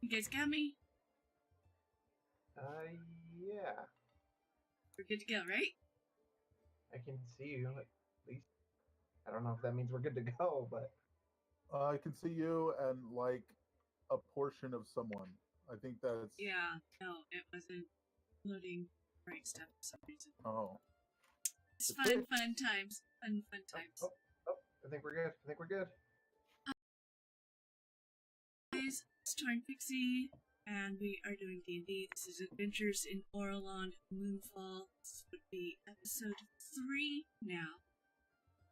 You guys got me? Yeah. We're good to go, right? I can see you, at least. I don't know if that means we're good to go, but... I can see you and, like, a portion of someone. I think that's... Yeah, no, it wasn't loading right stuff for some reason. Oh. It's fun times. Fun times. Oh, I think we're good. Guys, it's Torn Pixie, and we are doing D&D. This is Adventures in Orilond, Moonfall. This would be episode 3 now.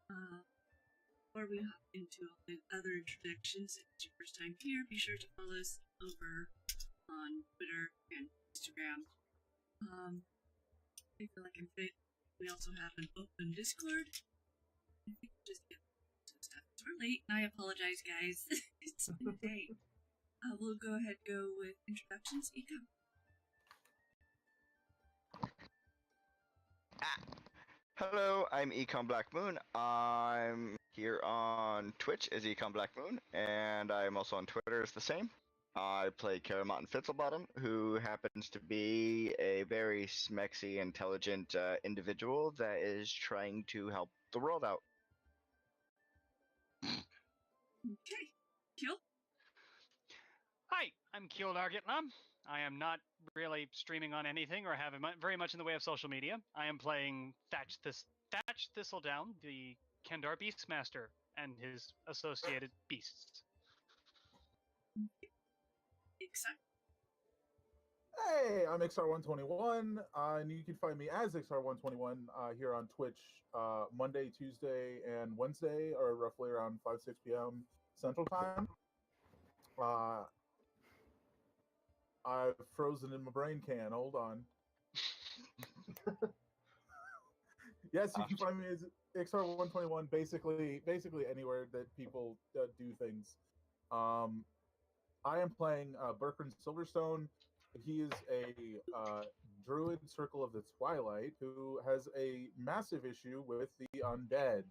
Before we hop into all the other introductions, if it's your first time here, be sure to follow us over on Twitter and Instagram. I feel like I'm fit. We also have an open Discord. I think we'll just get some stuff. We're late, and I apologize, guys. It's been a day. We'll go ahead and go with introductions. Ecom. Hello, I'm Econ Black Moon. I'm here on Twitch as Econ Black Moon, and I'm also on Twitter as the same. I play Caramottin Fizzlebottom, who happens to be a very smexy, intelligent individual that is trying to help the world out. Okay. Kill. Hi, I'm Keel Dargetlam. I am not really streaming on anything or have very much in the way of social media. I am playing Thatch Thistledown, the Kendar Beastmaster, and his associated beasts. Excited. Hey, I'm XR121, and you can find me as XR121 here on Twitch Monday, Tuesday, and Wednesday, or roughly around 5-6 p.m. Central Time. I've frozen in my brain can. Hold on. Yes, you can find me as XR121 basically anywhere that people do things. I am playing Berkrin Silverstone. He is a druid Circle of the Twilight who has a massive issue with the undead.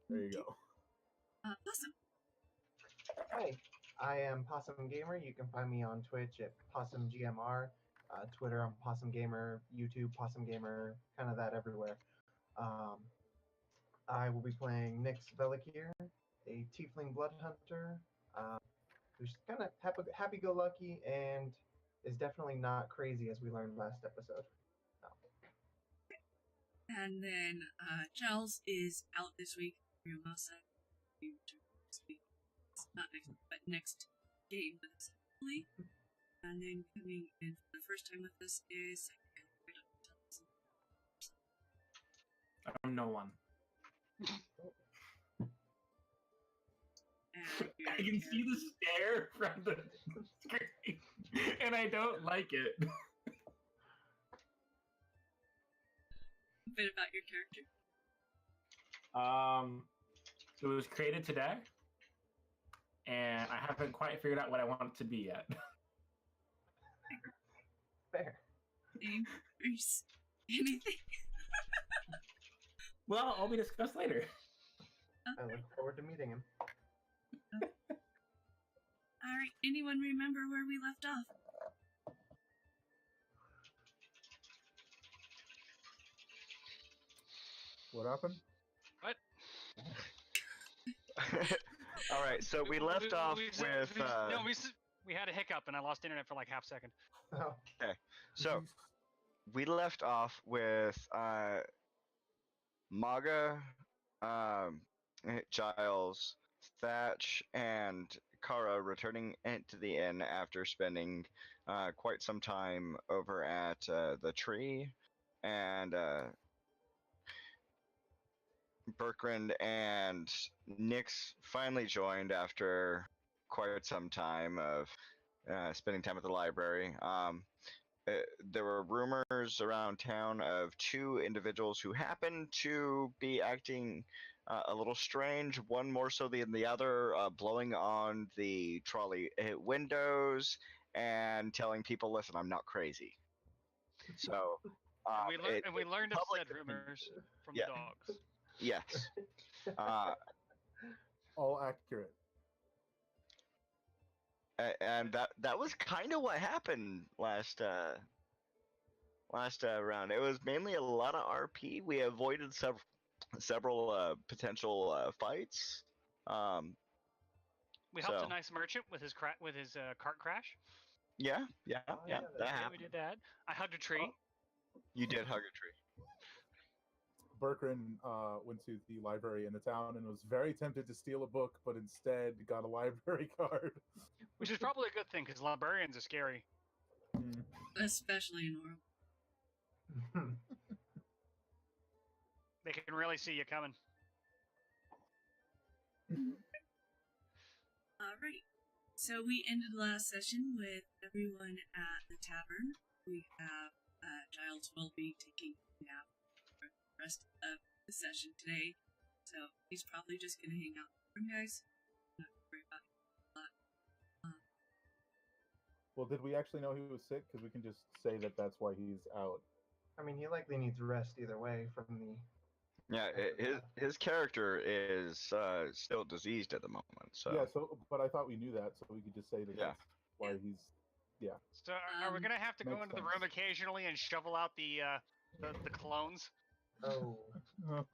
There you go. Awesome. Hi, I am Possum Gamer. You can find me on Twitch at PossumGMR, Twitter I'm Possum Gamer, YouTube Possum Gamer, kind of that everywhere. I will be playing Nyx Velikir, a tiefling blood hunter, who's kind of happy-go-lucky and is definitely not crazy, as we learned last episode. And then Jiles is out this week. Not next week, but next game with us, hopefully. And then coming in for the first time with us is I'm no one. I can see the stare from the screen, and I don't like it. A bit about your character. It was created today, and I haven't quite figured out what I want it to be yet. Fair. Name, race, anything. Well, all be discussed later. I look forward to meeting him. Alright, anyone remember where we left off? What happened? What? All right, so we left off with. We had a hiccup and I lost internet for like half a second. Oh. Okay, so we left off with Maga, Jiles, Thatch, and Kara returning to the inn after spending quite some time over at the tree, and Berkrin and Nyx finally joined after quite some time of spending time at the library. There were rumors around town of two individuals who happened to be acting a little strange, one more so than the other, blowing on the trolley windows and telling people, listen, I'm not crazy. So, we learned of said rumors from the dogs. Yes. All accurate. And that was kind of what happened last round. It was mainly a lot of RP. We avoided several potential fights. We helped So- a nice merchant with his cart crash. Yeah, Oh, yeah, that Yeah, we happened. did that. I hugged a tree. You did hug a tree. Berkrin went to the library in the town and was very tempted to steal a book, but instead got a library card. Which is probably a good thing because librarians are scary. Mm. Especially in Orilond. They can really see you coming. Alright. So we ended last session with everyone at the tavern. We have Jiles will be taking a nap for the rest of the session today. So he's probably just gonna hang out with you guys. Not worry about it a lot. Well, did we actually know he was sick? Because we can just say that that's why he's out. I mean, he likely needs rest either way from the. Yeah, his character is still diseased at the moment. So Yeah, but I thought we knew that, so we could just say that Yeah. that's why he's. Yeah. So are we gonna have to go Makes into the sense. room occasionally and shovel out the clones? Oh,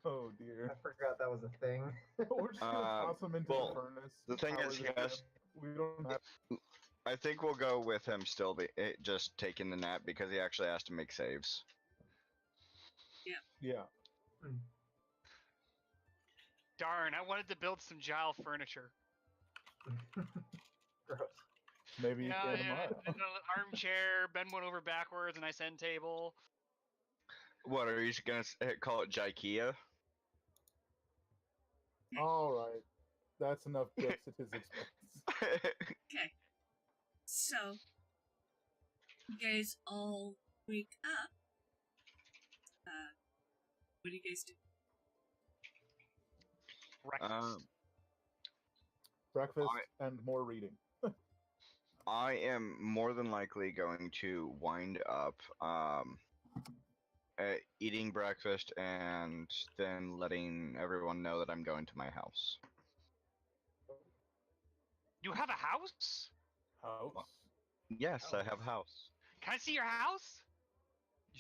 Oh I dear. forgot that was a thing. We're just gonna toss him into well, the furnace. the thing power is, the he has- damn- We don't have. I think we'll go with him still just taking the nap because he actually has to make saves. Yeah. Darn, I wanted to build some Jile furniture. Gross. Maybe you Yeah, can yeah, tomorrow. an armchair, bend one over backwards, a nice end table. What are you gonna call it, Jikea? All right. That's enough jokes at his expense. Okay. So you guys all wake up. What do you guys do? Breakfast. Breakfast and more reading. I am more than likely going to wind up eating breakfast and then letting everyone know that I'm going to my house. You have a house? House. Yes, I have a house. Can I see your house?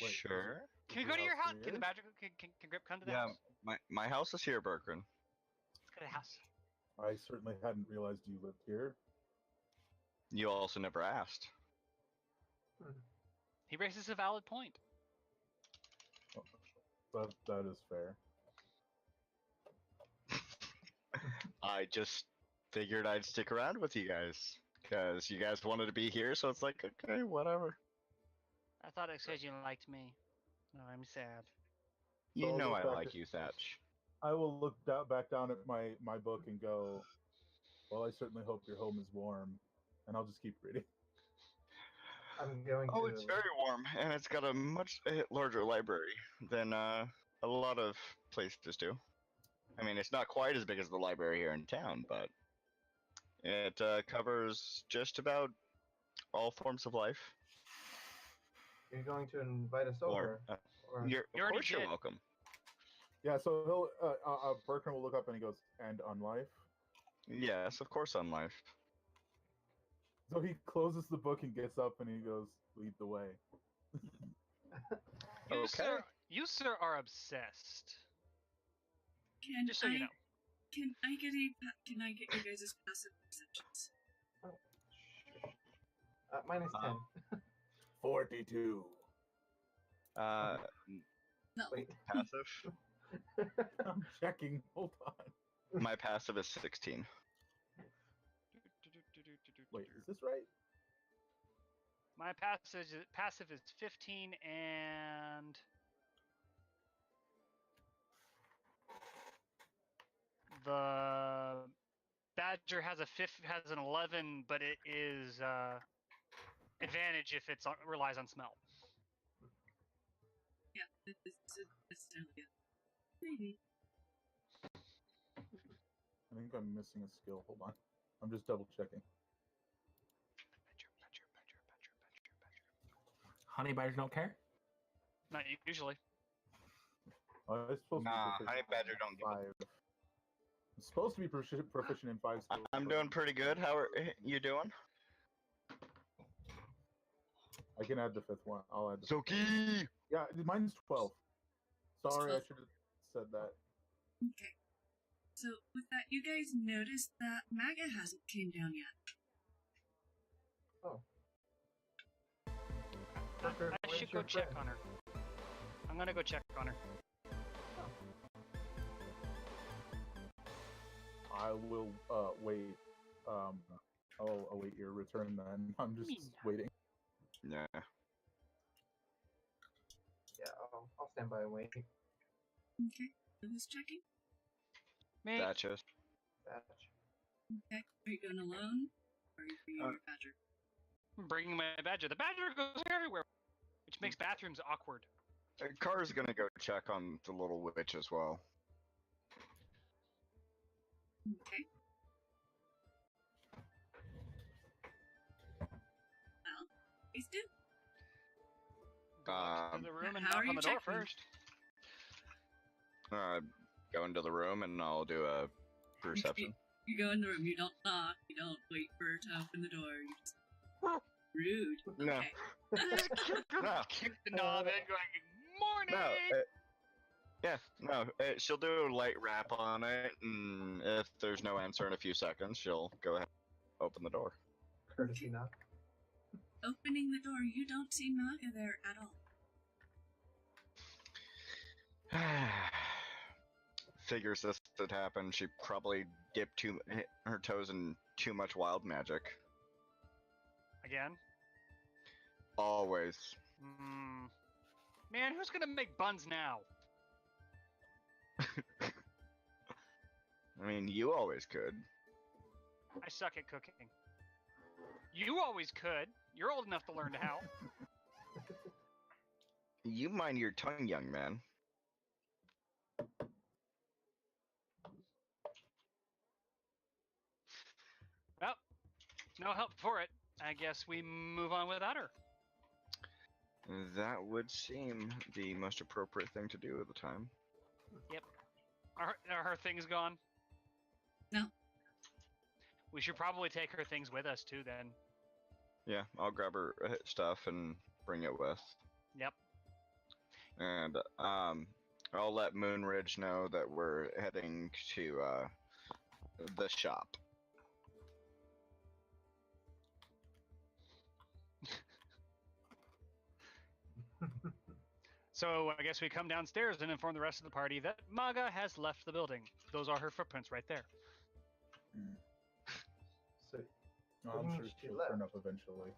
Wait, Sure. Can we Is go to your your house? house Can the here? badger can Grip come to the Yeah, house? my house is here, Berkrin. Let's go to the house. I certainly hadn't realized you lived here. You also never asked. He raises a valid point. That is fair. I just figured I'd stick around with you guys because you guys wanted to be here, so it's like, okay, whatever. I thought it said you liked me. No, I'm sad. You So know look I back like at- you, Thatch. I will look back down at my book and go, well, I certainly hope your home is warm. And I'll just keep reading. I'm going Oh, to. it's very warm, and it's got a much larger library than a lot of places do. I mean, it's not quite as big as the library here in town, but it covers just about all forms of life. You're going to invite us Or, over. Or of You already course you're did. welcome. Yeah, so he'll Berkrin will look up and he goes, and on life. Yes, of course on life. So he closes the book and gets up and he goes, lead the way. You, Okay. sir, are obsessed. Can Just so you know. Can I get you guys' passive perceptions? minus 10. 42. No. Wait. Passive? I'm checking. Hold on. My passive is 16. Wait, is this right? My passive is 15 and the badger has an 11, but it is advantage if it relies on smell. Yeah, it's totally good. Maybe. I think I'm missing a skill. Hold on. I'm just double checking. Honey badgers don't care. Not usually. It's supposed Nah, to be honey proficient badger in don't give a- 5. I'm supposed to be proficient in 5 skills. I'm but- doing pretty good. How are you doing? I can add the 5th one. I'll add the 5th one. Soki! Yeah, mine's 12. Sorry, I 12. should have said that. Okay. So with that, you guys noticed that Maga hasn't came down yet. Oh. I Where's should go your check friend? on her. I'm gonna go check on her. I will wait. I'll await your return then. I'm just waiting. Yeah. Yeah, I'll stand by and wait. Okay. Who's checking? Me. Thatches. Thatch. Okay. Are you going alone? Or are you bringing your badger? I'm bringing my badger. The badger goes everywhere, which makes bathrooms awkward. Car's gonna go check on the little witch as well. Okay. Well, please do. Go up to the room and how knock are on you the door checking? first. Go into the room and I'll do a perception. You go in the room, you don't knock, you don't wait for her to open the door, you just... Rude. No. Okay. No. Kick the knob and go like, morning! She'll do a light rap on it, and if there's no answer in a few seconds, she'll go ahead and open the door. Courtesy knock. Opening the door, you don't see Maga there at all. Figures this had happened. She probably hit her toes in too much wild magic. Again? Always. Man, who's gonna make buns now? I mean, you always could. I suck at cooking. You always could. You're old enough to learn how. You mind your tongue, young man. Well, no help for it. I guess we move on without her. That would seem the most appropriate thing to do at the time. Yep. Are her things gone? No. We should probably take her things with us too then. Yeah, I'll grab her stuff and bring it with. Yep. And I'll let Moonridge know that we're heading to the shop. So I guess we come downstairs and inform the rest of the party that Maga has left the building. Those are her footprints right there. So, I'm do you sure mean she she'll left? turn up eventually.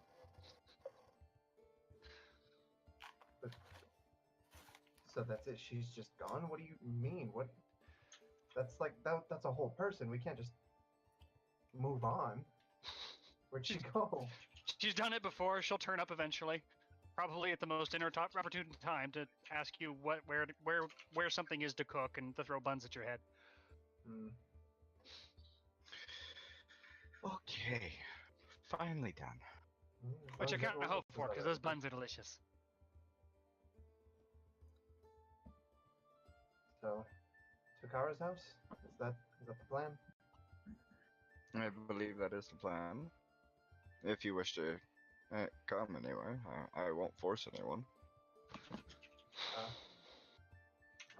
so that's it. She's just gone. What do you mean? What? That's like that's a whole person. We can't just move on. Where'd she go? She's done it before. She'll turn up eventually. Probably at the most opportune time to ask you where something is to cook and to throw buns at your head. Okay, finally done. Which I Sounds like kind of we're hope for, looking because those buns are delicious. So, to Kara's house? Is that the plan? I believe that is the plan. If you wish to come anyway, I won't force anyone.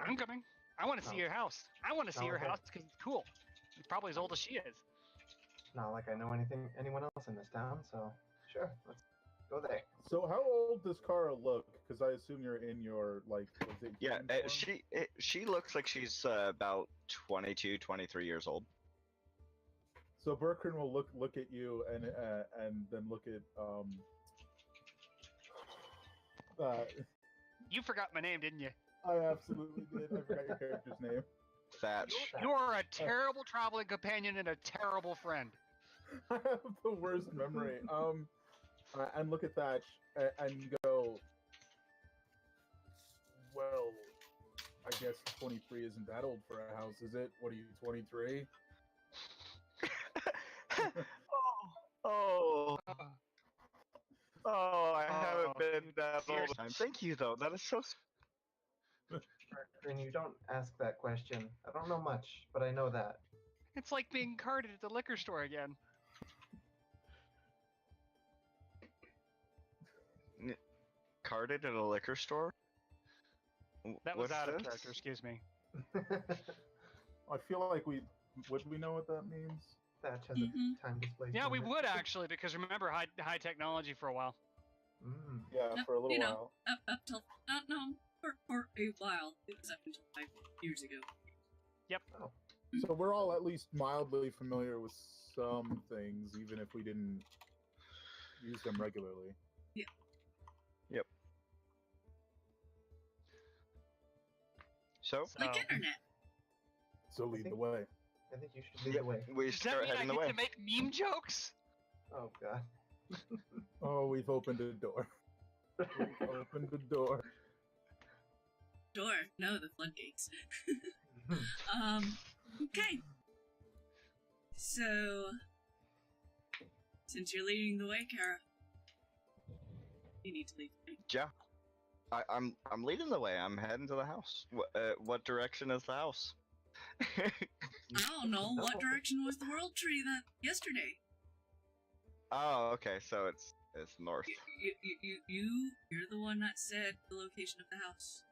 I'm coming. I want to see No. your house. I want to see No, your okay. house because it's cool. It's probably as old as she is. Not like I know anyone else in this town, so sure, let's go there. So how old does Kara look? Because I assume you're in your, like, was it Yeah, human form? she looks like she's about 22, 23 years old. So Berkrin will look at you and then look at You forgot my name, didn't you? I absolutely did. I forgot your character's name. Thatch. You are a terrible traveling companion and a terrible friend. I have the worst memory. And look at Thatch and go, well, I guess 23 isn't that old for a house, is it? What are you, 23? I haven't been that You're old. Thank you, though. That is so. And you don't ask that question. I don't know much, but I know that. It's like being carded at the liquor store again. discarded in a liquor store? That was What's out of this? character. Excuse me. I feel like we know what that means. Thatch has Mhm. a time displacement. Yeah, we would actually, because remember high technology for a while. Mm. Yeah, Yep, for a little you know. while. Up till no, for a while. It was up until 5 years ago. So we're all at least mildly familiar with some things, even if we didn't use them regularly. So Like internet. So lead the way. I think you should lead the way. we Does that start mean I heading the get way. to make meme jokes? Oh god. Oh, we've opened a door. We've opened a door. Door. No, the floodgates. Okay. So, since you're leading the way, Kara, you need to lead the way. Yeah. I'm leading the way. I'm heading to the house. What direction is the house? I don't know. What direction was the world tree that yesterday? Oh, okay. So it's north. You're the one that said the location of the house.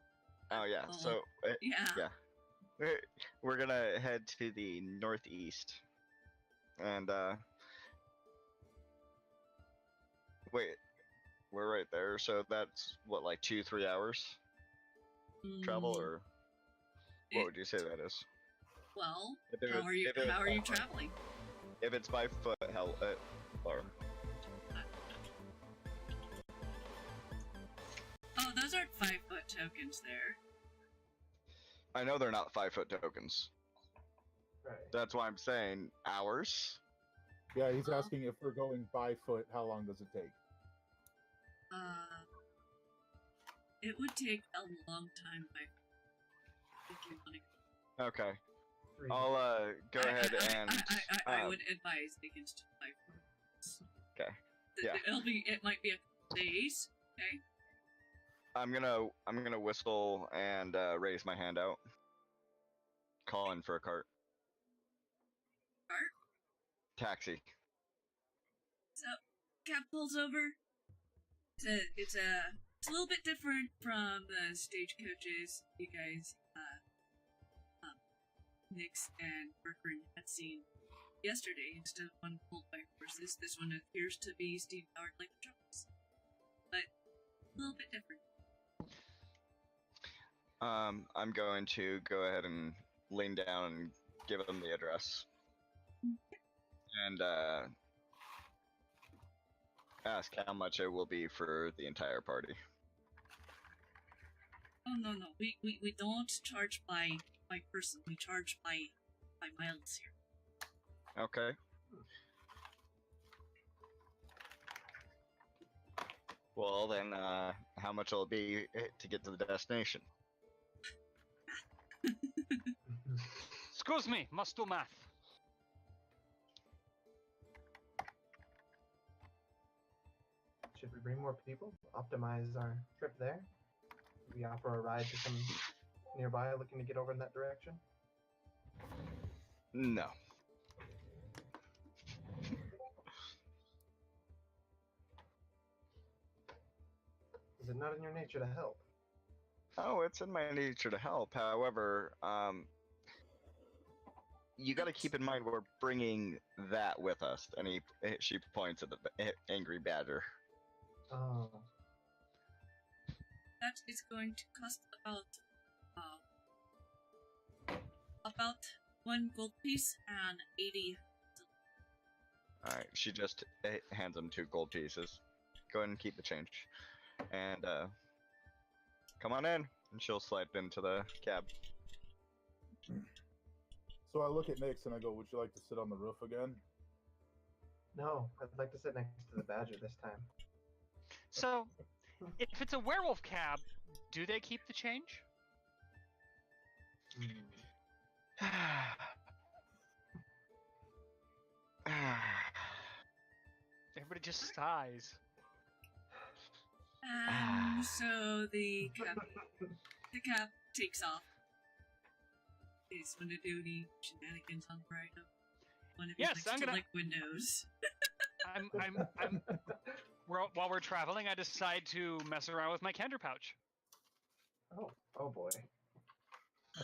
Oh yeah. Oh, So Yeah. we're gonna head to the northeast, and wait, we're right there. So that's what, like 2-3 hours travel, Mm, or what it- would you say that is? Well, If it how was- are you? if it was How are by you foot. traveling? If it's by foot, hell, or Oh, those aren't 5-foot tokens there. I know they're not 5-foot tokens. Right. That's why I'm saying hours. Yeah, he's asking if we're going by foot, how long does it take? It would take a long time if you want to. Okay, 3. I'll go ahead and I would advise against 5 foot. Okay. Yeah. It might be a couple days. Okay. I'm gonna whistle and raise my hand out, calling for a cart. Cart? Taxi. So, cab pulls over. It's a little bit different from the stagecoaches you guys, Nix and Berkrin had seen yesterday. Instead of one pulled by horses, this one appears to be steam-powered like trucks, but a little bit different. I'm going to go ahead and lean down and give them the address, and ask how much it will be for the entire party. Oh no, we don't charge by person. We charge by miles here. Okay. Well then, how much will it be to get to the destination? Excuse me, must do math. Should we bring more people? Optimize our trip there? We offer a ride to some nearby looking to get over in that direction? No. Is it not in your nature to help? Oh, it's in my nature to help. However, you got to keep in mind we're bringing that with us. And she points at the angry badger. Oh. That is going to cost about 1 gold piece and 80. All right, she just hands him 2 gold pieces. Go ahead and keep the change, and come on in. And she'll slide into the cab. So I look at Nix and I go, would you like to sit on the roof again? No, I'd like to sit next to the badger this time. So, if it's a werewolf cab, do they keep the change? Everybody just sighs. So the cab takes off. Is going to do any shenanigans on the ride up. One of you Yes, likes I'm to gonna- lick windows. while we're traveling, I decide to mess around with my canter pouch. Oh boy.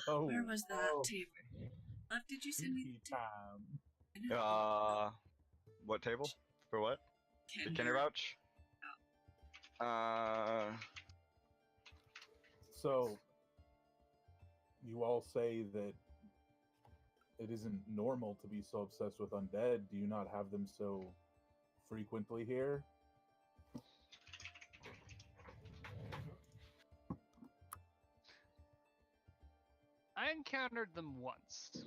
Oh, Where was that Oh. table? Did you send me kinky the time. table? What table? For what? The Kinder Vouch? So, you all say that it isn't normal to be so obsessed with undead. Do you not have them so frequently here? I encountered them once.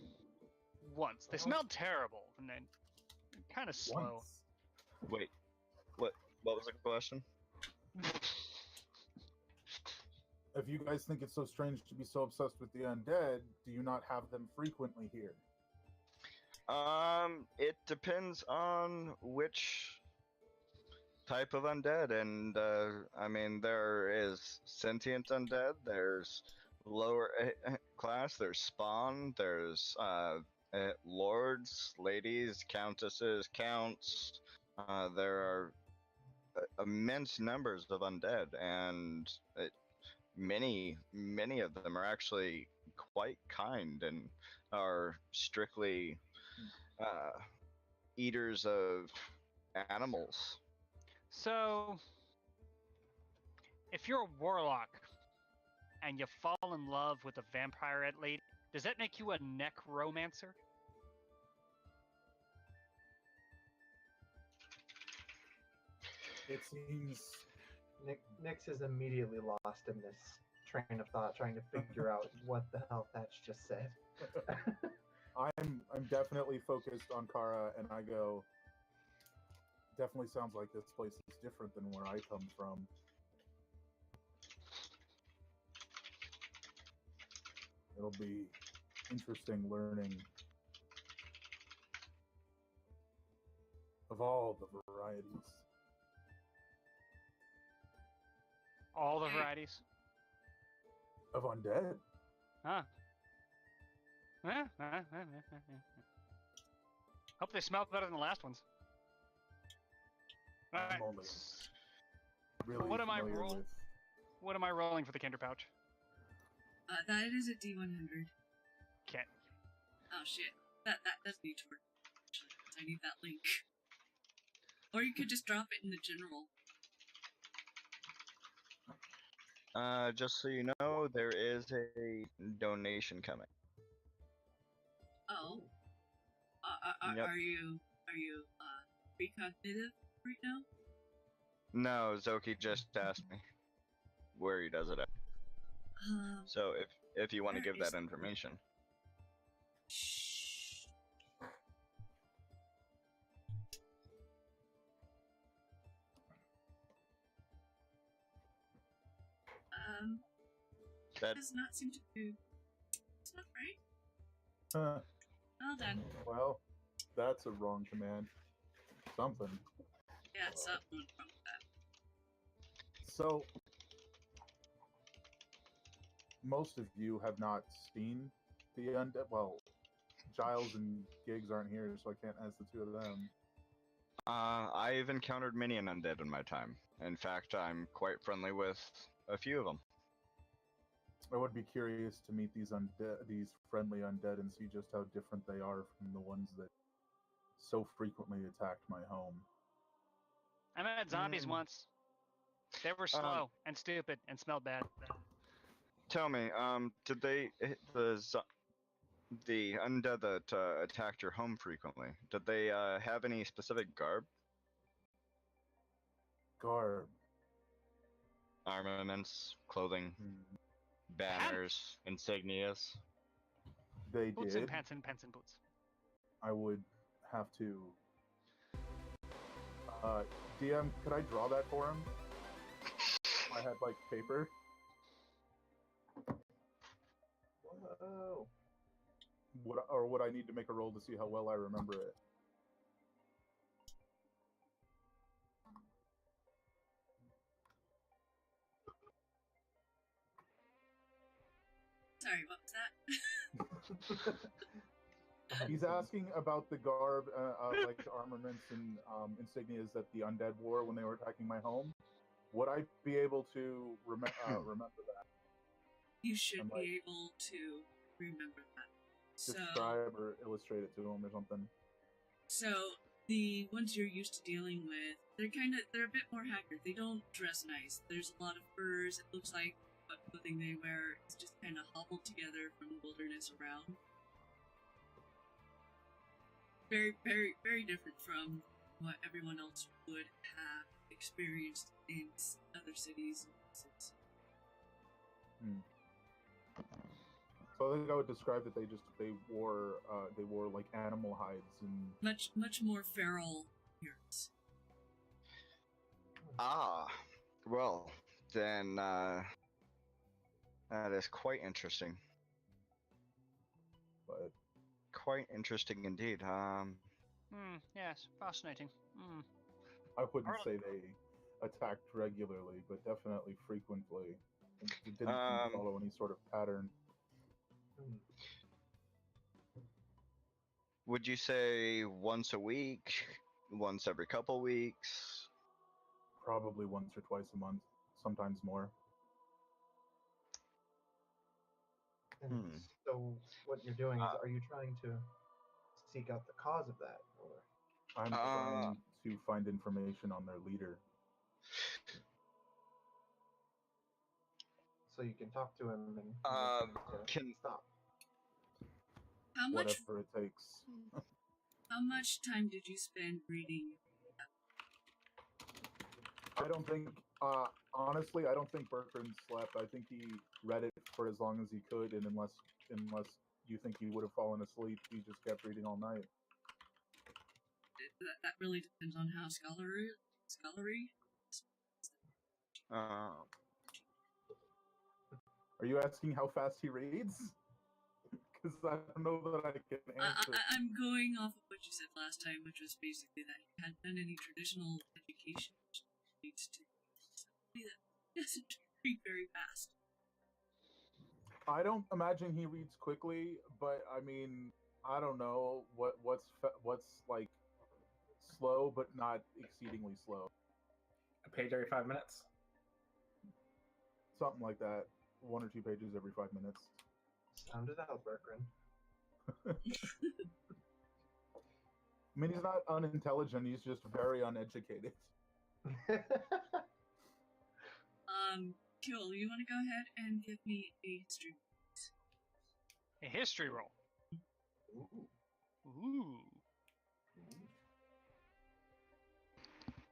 They smelled terrible, and then kind of slow. Once. Wait, what was the question? If you guys think it's so strange to be so obsessed with the undead, do you not have them frequently here? It depends on which type of undead, and I mean, there is sentient undead, there's lower class, there's spawn, there's lords, ladies, countesses, counts. There are immense numbers of undead, and many of them are actually quite kind and are strictly eaters of animals. So, if you're a warlock and you fall in love with a vampire lady, does that make you a necromancer? It seems Nyx is immediately lost in this train of thought, trying to figure out what the hell Thatch just said. I'm definitely focused on Kara, and I go, definitely sounds like this place is different than where I come from. It'll be interesting learning of all the varieties. All the varieties? Of undead. Huh. Hope they smell better than the last ones. I'm Alright. only really What am I familiar with. What am I rolling for the Kinder Pouch? That is a D100. Okay. Oh shit. That does need to work. Actually, 'cause I need that link. Or you could just drop it in the general. Just so you know, there is a donation coming. Oh. Yep. Are you precognitive right now? No, Zoki just asked me where he does it at. So if you want to where give is that information. Shh. That Does not seem to be. It's not right. Huh. Well done. Well, that's a wrong command. Something. Yeah, something wrong with that. So, most of you have not seen the undead. Well, Jiles and Giggs aren't here, so I can't ask the two of them. I've encountered many an undead in my time. In fact, I'm quite friendly with a few of them. I would be curious to meet these friendly undead and see just how different they are from the ones that so frequently attacked my home. I met zombies once. They were slow and stupid and smelled bad. Tell me, did they the undead that attacked your home frequently? Did they have any specific garb, Garb. armaments, clothing, banners, insignias? They Boots did. and pants and boots. I would have to. DM, could I draw that for him? If I had like paper. Whoa. Would I need to make a roll to see how well I remember it? Sorry, what was that? He's asking about the garb, like armaments and insignias that the undead wore when they were attacking my home. Would I be able to remember that? You should I'm be like- able to remember that. So, Describe or illustrate it to him or something. so the ones you're used to dealing with, they're a bit more haggard. They don't dress nice. There's a lot of furs. It looks like what clothing they wear is just kind of hobbled together from the wilderness around. Very, very, very different from what everyone else would have experienced in other cities and places. So I think I would describe that they wore like animal hides and Much more feral appearance. Well, then that is quite interesting. but Quite interesting indeed. Yes, fascinating. I wouldn't Orilond- say they attacked regularly, but definitely frequently. It didn't seem to follow any sort of pattern. Would you say once a week, once every couple weeks? Probably once or twice a month, sometimes more. And so, what you're doing is, are you trying to seek out the cause of that, or? I'm trying to find information on their leader. So you can talk to him and get him to stop. How much Whatever it takes. How much time did you spend reading? I don't think, honestly, I don't think Berkrin slept. I think he read it for as long as he could, and unless you think he would have fallen asleep, he just kept reading all night. That really depends on how scholarly. Are you asking how fast he reads? Because I don't know that I can answer. I'm going off of what you said last time, which was basically that he hadn't done any traditional education, which leads to somebody that doesn't read very fast. I don't imagine he reads quickly, but I mean, I don't know what's like slow but not exceedingly slow. A page every 5 minutes. Something like that. 1 or 2 pages every 5 minutes. Sound it out, Berkrin. I mean, he's not unintelligent, he's just very uneducated. Kill, you want to go ahead and give me a history? A history roll. Ooh.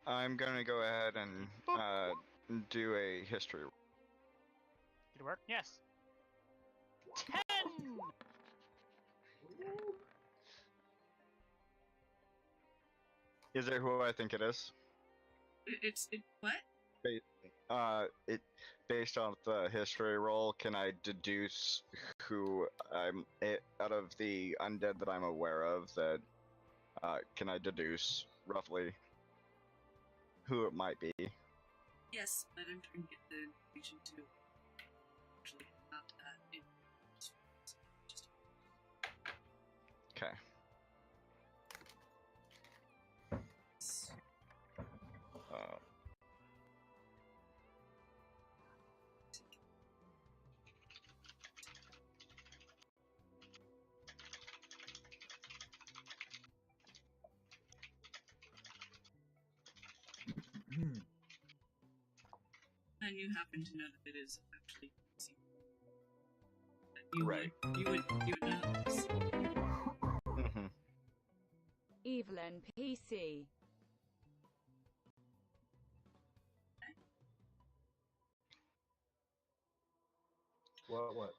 I'm gonna go ahead and do a history. Did it work? Yes. 10! Is it who I think it is? It's what? It based on the history roll. Can I deduce who out of the undead that I'm aware of? That can I deduce roughly who it might be? Yes, but I'm trying to get the information to actually have that in. Just Okay. And you happen to know that it is actually Pixie. Right. You would know this. Mm-hmm. Evelyn PC. What?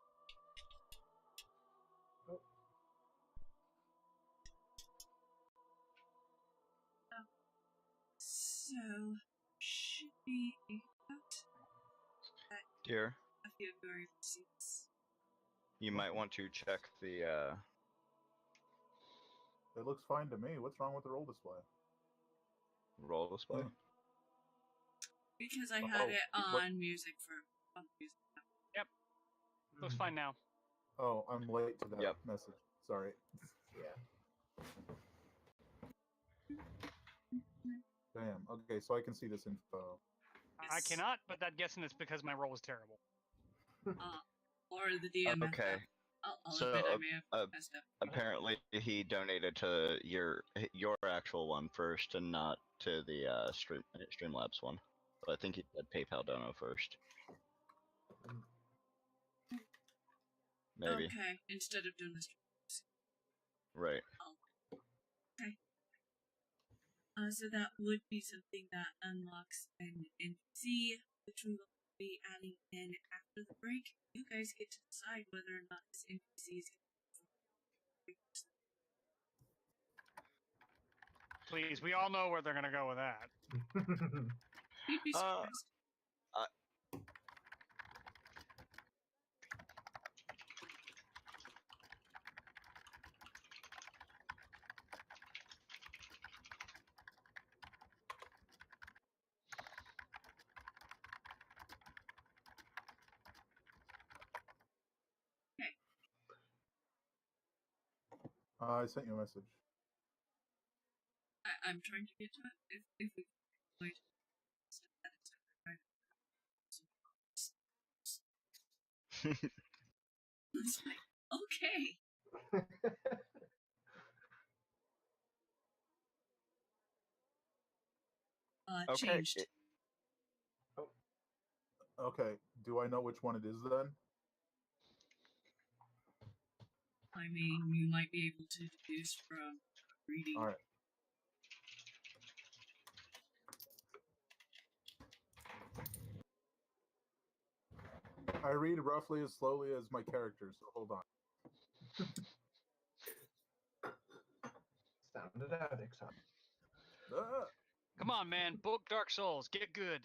So, should be about Dear, a few of your receipts. you might want to check the It looks fine to me. What's wrong with the roll display? roll display. Because I had it on music for music. Looks fine now. Oh, I'm late to that Yep. message. Sorry. Yeah. Damn. Okay, so I can see this info. I cannot, but that guessing is because my roll was terrible. Or the DM messed Okay. up. I'll So, admit I may have messed up. Apparently, he donated to your actual one first, and not to the Streamlabs one. So I think he did PayPal dono first. Maybe. Okay, instead of doing this. Right. Okay. So that would be something that unlocks an NPC, which we will be adding in after the break. You guys get to decide whether or not this NPC is Please, we all know where they're gonna go with that. You'd be surprised. I sent you a message. I'm trying to get to it. If we wait. It's like, okay. Okay. Changed. Okay, do I know which one it is then? I mean, you might be able to deduce from reading. All right. I read roughly as slowly as my character, so hold on. Sounded out, Ixon. Come on, man. Book Dark Souls. Get good.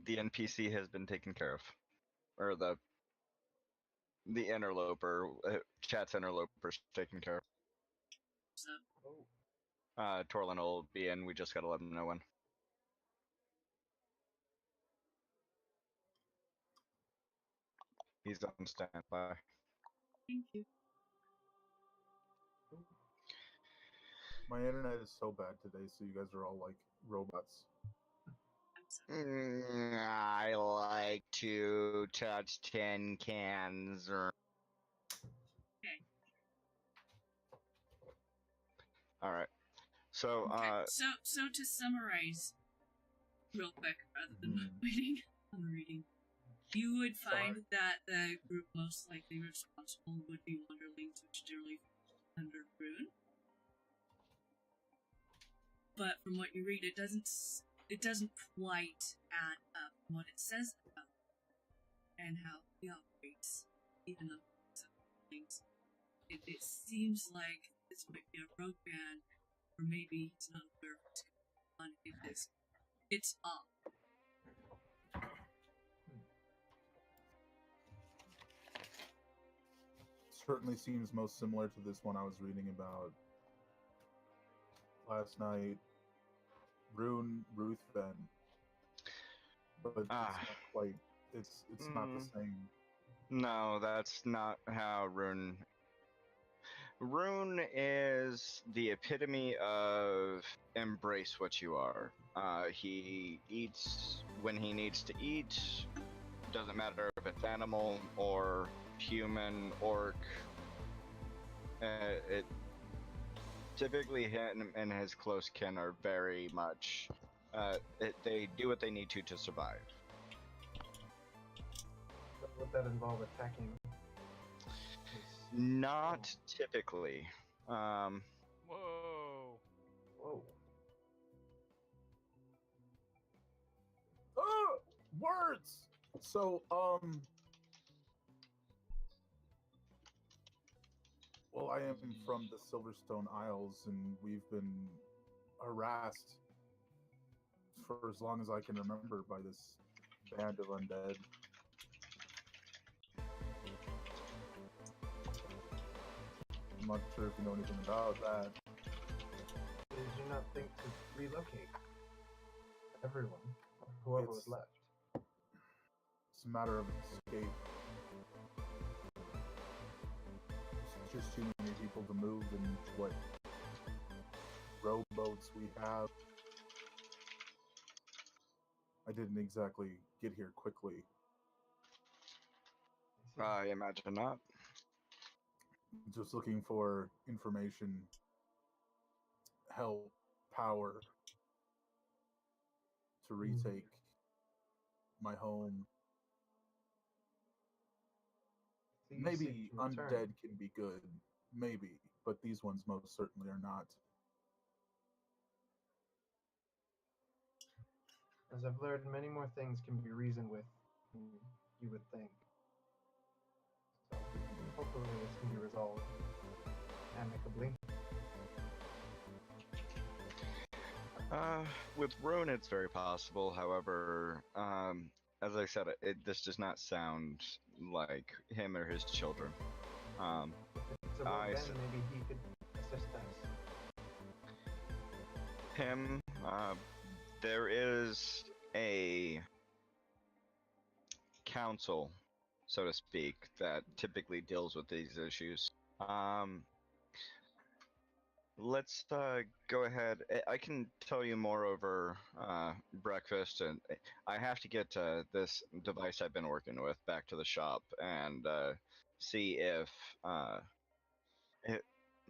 The NPC has been taken care of, or the interloper, chat's interloper's taken care of. So, Torlin will be in. We just gotta let him know when. He's on standby. thank you. My internet is so bad today, so you guys are all like robots. I like to touch tin cans. All right. So, Okay. So to summarize, real quick, rather than waiting on reading, you would find that the group most likely responsible would be Wanderlings, which generally fall under Rune. But from what you read, it doesn't quite add up what it says about it and how he operates, even though things. It seems like this might be a rogue band, or maybe he's not aware of what's going on. It's off. Certainly seems most similar to this one I was reading about last night. Ruthven. But it's not quite. It's not the same. No, that's not how Rune. Rune is the epitome of embrace what you are. He eats when he needs to eat. Doesn't matter if it's animal or human, orc. It typically him and his close kin are very much. They do what they need to survive. Would that involve attacking? Not typically. Whoa. Whoa. Words! So, well, I am from the Silverstone Isles, and we've been harassed for as long as I can remember by this band of undead. I'm not sure if you know anything about that. Did you not think to relocate? everyone, or whoever was It's- left. It's a matter of escape. There's just too many people to move, and what rowboats we have. I didn't exactly get here quickly. I imagine not. Just looking for information, help, power to retake my home. So you Maybe seek to return. undead can be good, maybe, but these ones most certainly are not. As I've learned, many more things can be reasoned with than you would think. So hopefully this can be resolved amicably. With Rune, it's very possible. However, as I said, this does not sound like him or his children. So I then see. maybe he could assist us. Him, there is a council, so to speak, that typically deals with these issues. Let's go ahead. I can tell you more over breakfast, and I have to get this device I've been working with back to the shop and see if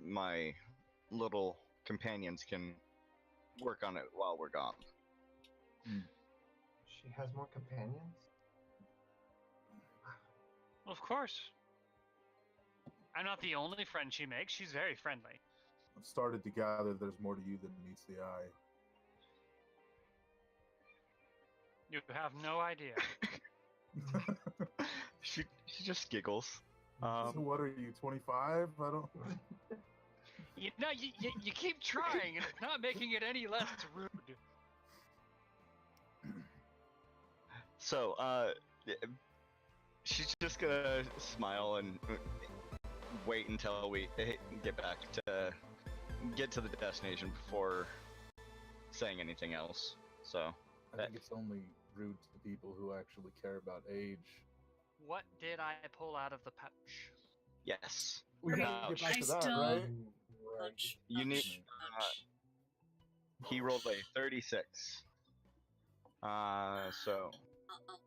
my little companions can work on it while we're gone. She has more companions? Of course. I'm not the only friend she makes. She's very friendly. I've started to gather there's more to you than meets the eye. You have no idea. she just giggles. So what are you, 25? I don't... You keep trying, and it's not making it any less rude. So, she's just gonna smile and wait until we get to the destination before saying anything else. So, I think it's only rude to the people who actually care about age. What did I pull out of the pouch? yes. We Okay, have to get back I to that, still- right? Ouch, You need- ouch, ouch. He rolled a 36. So Uh-oh.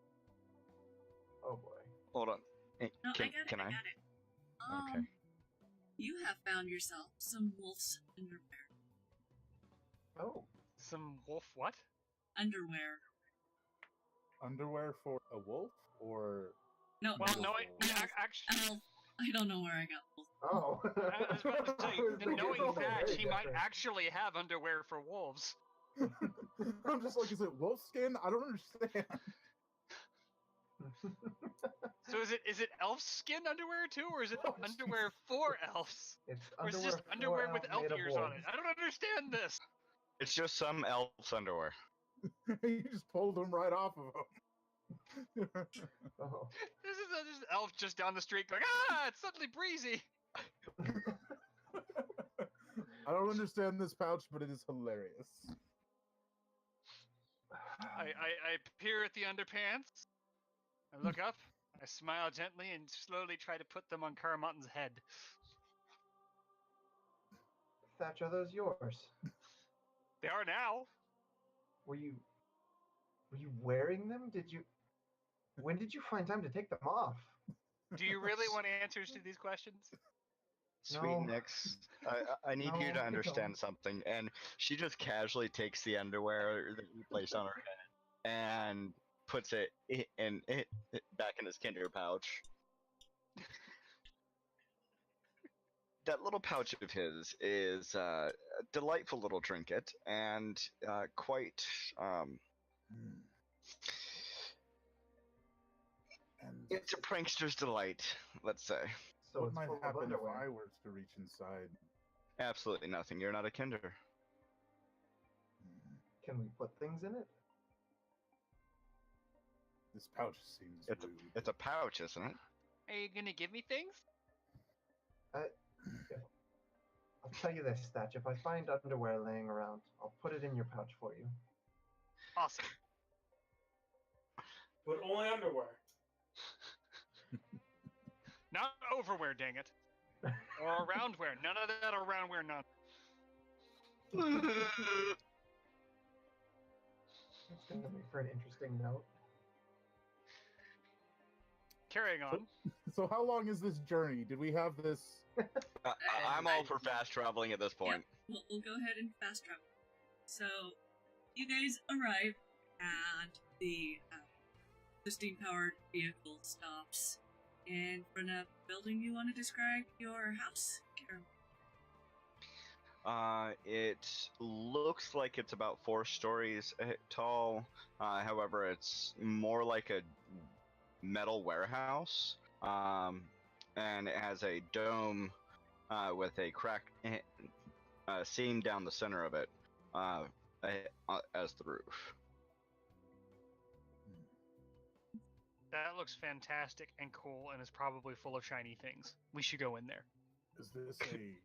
Oh boy. hold on. No, Can I got it. Okay. You have found yourself some wolf's underwear. Oh. Some wolf what? Underwear. Underwear for a wolf, or No, Well, Wolf. no, actually, elf. I don't know where I got wolf. Oh. I was about to say, I was thinking knowing something that, very she might different. actually have underwear for wolves. I'm just like, is it wolf skin? I don't understand. So is it elf skin underwear too, or is it Oh, underwear for elves? It's Or is it underwear just for underwear with elf made of ears on wolves. it? I don't understand this. It's just some elf's underwear. You just pulled them right off of him. Oh. This is an elf just down the street going, it's suddenly breezy. I don't understand this pouch, but it is hilarious. I peer at the underpants. I look up. I smile gently and slowly try to put them on Caramottin's head. Thatch, are those yours? They are now. Were you wearing them? When did you find time to take them off? Do you really want answers to these questions? Sweet No. Nix, I need you No, to you understand don't. something. And she just casually takes the underwear that you placed on her head and puts it back in his kinder pouch. That little pouch of his is a delightful little trinket and quite And it's a prankster's delight, let's say. So what it's might full of happen if underwear. I were to reach inside? Absolutely nothing. You're not a kinder. Can we put things in it? This pouch seems It's a, rude. it's a pouch, isn't it? Are you gonna give me things? I'll tell you this, Thatch. If I find underwear laying around, I'll put it in your pouch for you. Awesome. But only underwear. Not overwear, dang it. Or aroundwear. None of that aroundwear, none. That's going to make for an interesting note. Carrying on. So how long is this journey? Did we have this? I'm all for fast traveling at this point. Yep, we'll go ahead and fast travel. So, you guys arrive at the steam-powered vehicle stops in front of the building. You want to describe your house, Caramottin? It looks like it's about 4 stories tall. However, it's more like a metal warehouse, and it has a dome with a crack seam down the center of it as the roof. That looks fantastic and cool and is probably full of shiny things. We should go in there. Is this a?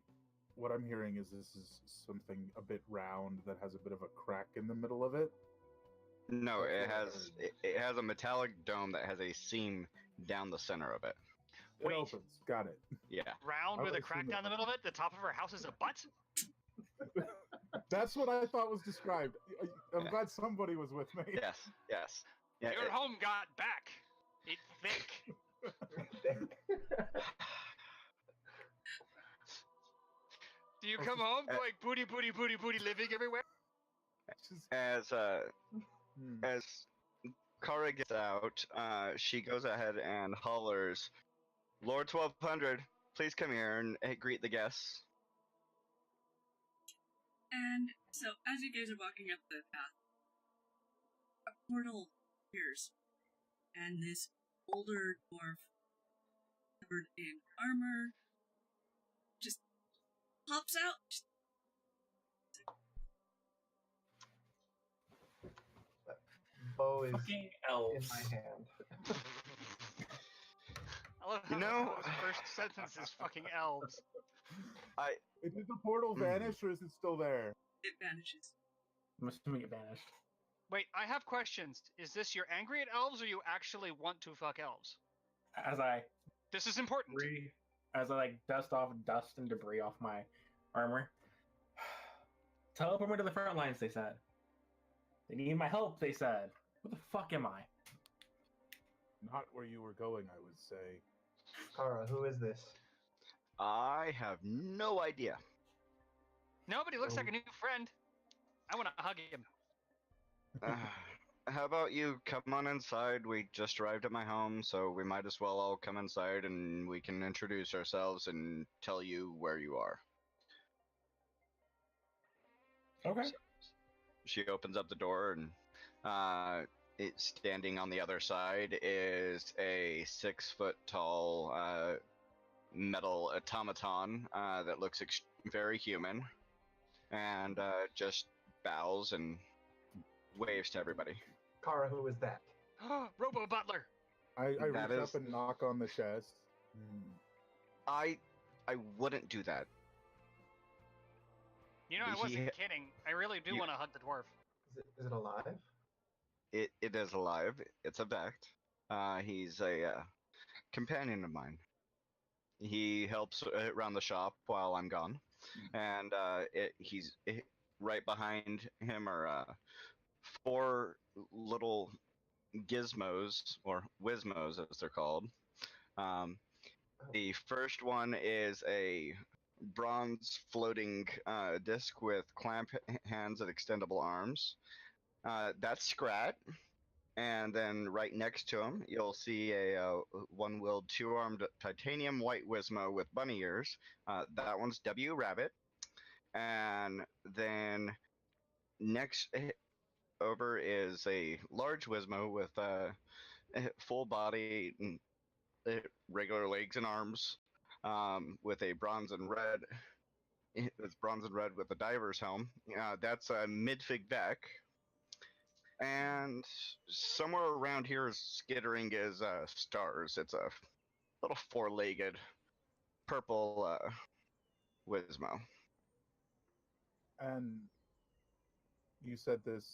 What I'm hearing is this is something a bit round that has a bit of a crack in the middle of it. No, it has a metallic dome that has a seam down the center of it. It Wait. opens. Got it. Yeah. Round I with a would crack assume down the middle of it? The top of our house is a butt? That's what I thought was described. I'm Yeah. glad somebody was with me. Yes. Yes. Yeah. Your home got back. It's thick. Do you come home going booty, booty, booty, booty, living everywhere? Just- As Kara gets out, she goes ahead and hollers, "Lord 1200, please come here and greet the guests." And so, as you guys are walking up the path, a portal appears, and this older dwarf, covered in armor, just pops out. Bow is Fucking in elves. my hand. I love how You know- his first sentence is fucking elves. Did the portal vanish or is it still there? It vanishes. I'm assuming it vanished. Wait, I have questions. Is this you're angry at elves or you actually want to fuck elves? As I This is important. dust off dust and debris off my armor. Teleport me to the front lines, they said. They need my help, they said. What the fuck am I? Not where you were going, I would say. Kara, who is this? I have no idea. Nobody looks like a new friend. I want to hug him. How about you come on inside? We just arrived at my home, so we might as well all come inside and we can introduce ourselves and tell you where you are. Okay. She opens up the door and it's standing on the other side is a 6-foot tall metal automaton that looks very human and just bows and waves to everybody. Kara, who is that? Robo Butler. I That reach is- up and knock on the chest. I wouldn't do that. You know, I He- wasn't kidding. I really do You- want to hug the dwarf. Is it alive? It is alive. It's a fact. He's a companion of mine. He helps around the shop while I'm gone, and he's right behind him are 4 little gizmos or wismos, as they're called. The first one is a bronze floating disc with clamp hands and extendable arms. That's Scrat. And then right next to him, you'll see a one-wheeled, 2-armed titanium white Wismo with bunny ears. That one's W Rabbit. And then next over is a large Wismo with full body, regular legs and arms, with a bronze and red. It's bronze and red with a diver's helm. That's a Midfig Beck. And somewhere around here is skittering is Stars. It's a little 4-legged purple Wismo. And you said this,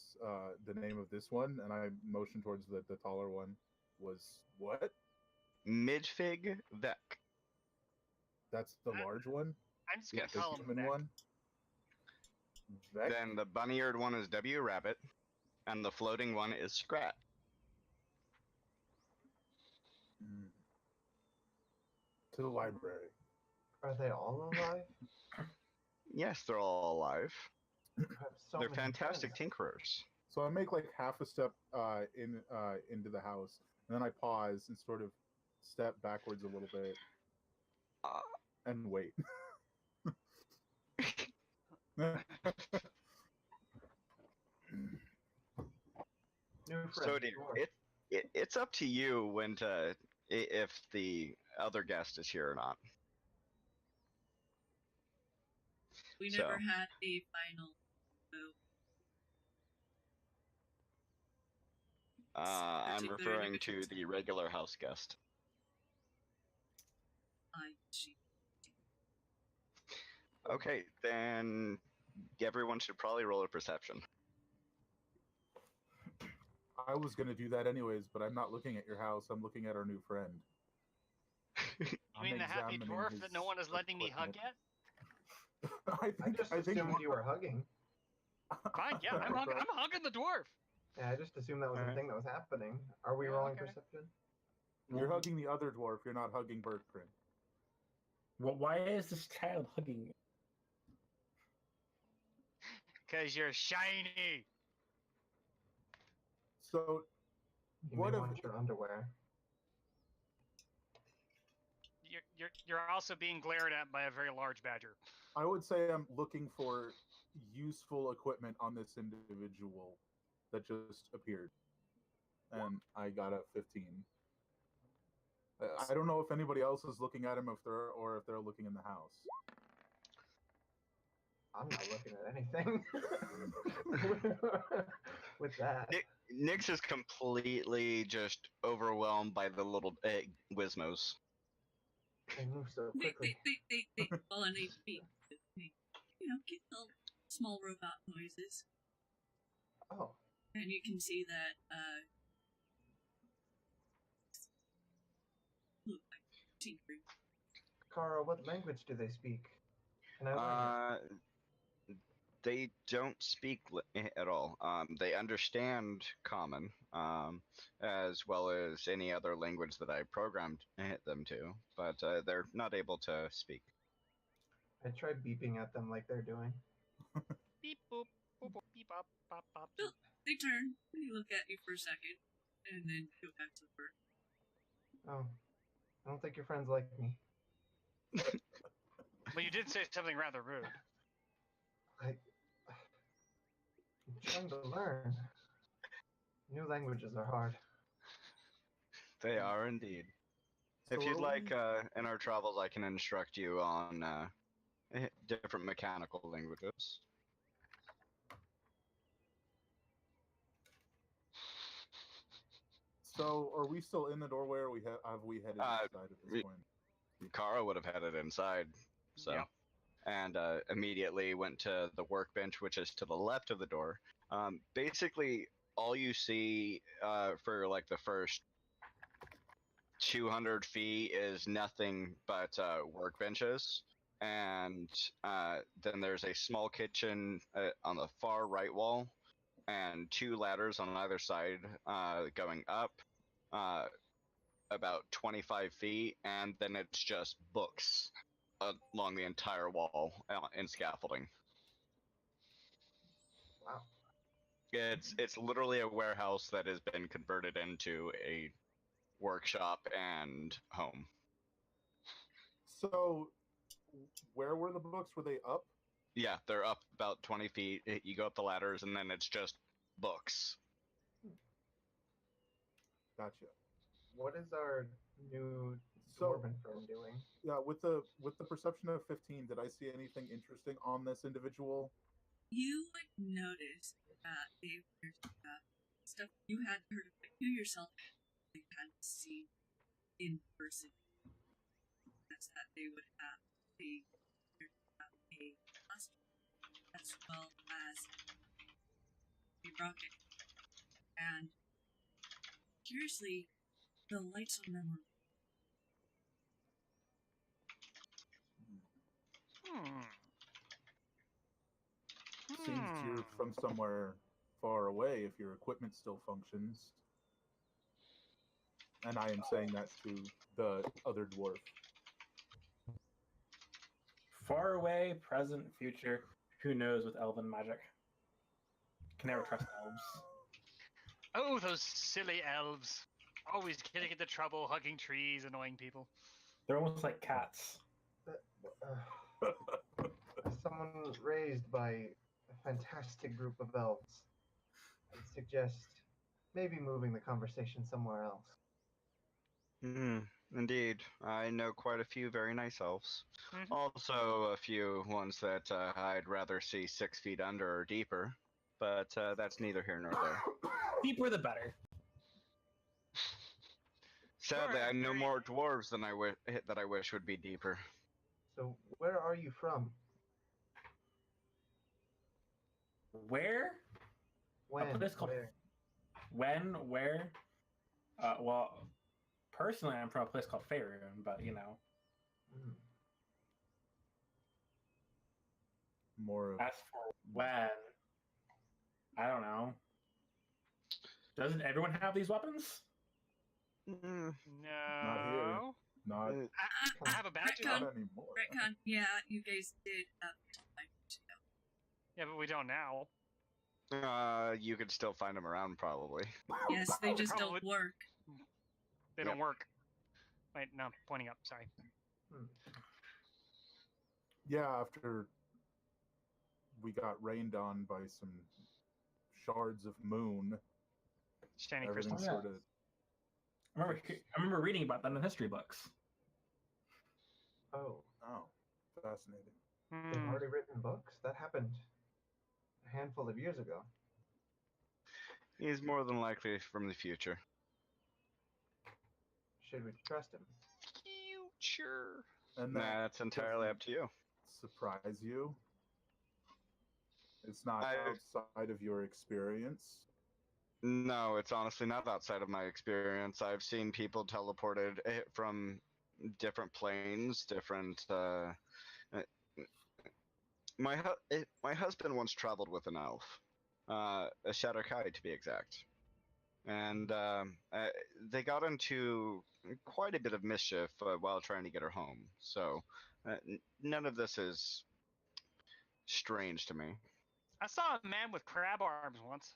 the name of this one, and I motioned towards the taller one. Was what? Midfig Vec. That's the large one? I'm just gonna Yes. The call him human Beck. one? Vec? Then the bunny-eared one is W Rabbit, and the floating one is Scrat. Mm. To the library. Are they all alive? Yes, they're all alive. I have so They're many fantastic friends. tinkerers. So I make like half a step into the house, and then I pause and sort of step backwards a little bit Uh, and wait. New So friend, dear, Dwarf. it's up to you when to if the other guest is here or not. We So- never had a final vote. I'm particular referring to individuals. the regular house guest. I see. Okay, then everyone should probably roll a perception. I was gonna do that anyways, but I'm not looking at your house. I'm looking at our new friend. You mean the happy examining dwarf that no his one is letting me hug equipment. yet? I just assumed you were hugging. Fine, yeah, I'm hugging the dwarf. Yeah, I just assumed that was a Alright. thing that was happening. Are we Yeah, rolling okay. perception? You're hugging the other dwarf. You're not hugging Berkrin. Well, why is this child hugging me? Cause you're shiny. So, You what may if want your underwear. You're also being glared at by a very large badger. I would say I'm looking for useful equipment on this individual that just appeared, and I got a 15. I don't know if anybody else is looking at him, if they're looking in the house. I'm not looking at anything. With that. Nyx is completely just overwhelmed by the little Gizmos. They move so They quickly. fall on 8 feet. They, get little small robot noises. Oh, And you can see that, look like tinkering. Kara, what language do they speak? Can I learn it? They don't speak at all. They understand Common, as well as any other language that I programmed them to, but they're not able to speak. I tried beeping at them like they're doing. Beep boop, boop boop, beep bop, bop bop. Well, they turn, and they look at you for a second, and then go back to work. Oh, I don't think your friends like me. Well, you did say something rather rude. I'm trying to learn. New languages are hard. They are indeed. If So you'd are like, we- in our travels, I can instruct you on different mechanical languages. So, are we still in the doorway, or have we headed inside at this point? Kara would have headed inside, so. Yeah. And immediately went to the workbench, which is to the left of the door. Basically, all you see for like the first 200 feet is nothing but workbenches. And then there's a small kitchen on the far right wall, and 2 ladders on either side going up about 25 feet, and then it's just books along the entire wall in scaffolding. Wow. It's literally a warehouse that has been converted into a workshop and home. So, where were the books? Were they up? Yeah, they're up about 20 feet. You go up the ladders, and then it's just books. Gotcha. What is our new So- dwarven friend doing? Yeah, with the perception of 15, did I see anything interesting on this individual? You would notice that they were stuff you had heard of, but you yourself hadn't seen in person. That's that they would have a costume, as well as rocket. And curiously, the lights on them Seems you're from somewhere far away if your equipment still functions. And I am saying that to the other dwarf. Far away, present, future. Who knows with elven magic? Can never trust elves. Oh, those silly elves. Always getting into trouble, hugging trees, annoying people. They're almost like cats. As someone raised by a fantastic group of elves, I'd suggest maybe moving the conversation somewhere else. Indeed. I know quite a few very nice elves. Also, a few ones that I'd rather see 6 feet under or deeper. But that's neither here nor there. Deeper the better. Sadly, I know more dwarves than I wish would be deeper. So, where are you from? Where? When? A place called Where? When? Where? Well, personally, I'm from a place called Faerun, but you know. More of As for when, I don't know. Doesn't everyone have these weapons? No. Not here. Not, I have a badge. not anymore. Retcon, yeah, you guys did 5 years ago. Yeah, but we don't now. You could still find them around, probably. Yes, they just Probably. don't work. They don't work. Wait, no, pointing up, sorry. Yeah, after we got rained on by some shards of moon, Shining everything crystals. sort of... I remember reading about that in the history books. Oh, fascinating. they've already written books? That happened a handful of years ago. He's more than likely from the future. Should we trust him? Future. And Nah, that's entirely up to you. surprise you. It's not I- outside of your experience. No, it's honestly not outside of my experience. I've seen people teleported from different planes, different. My husband once traveled with an elf, a Shatterkai to be exact, and they got into quite a bit of mischief while trying to get her home. So none of this is strange to me. I saw a man with crab arms once.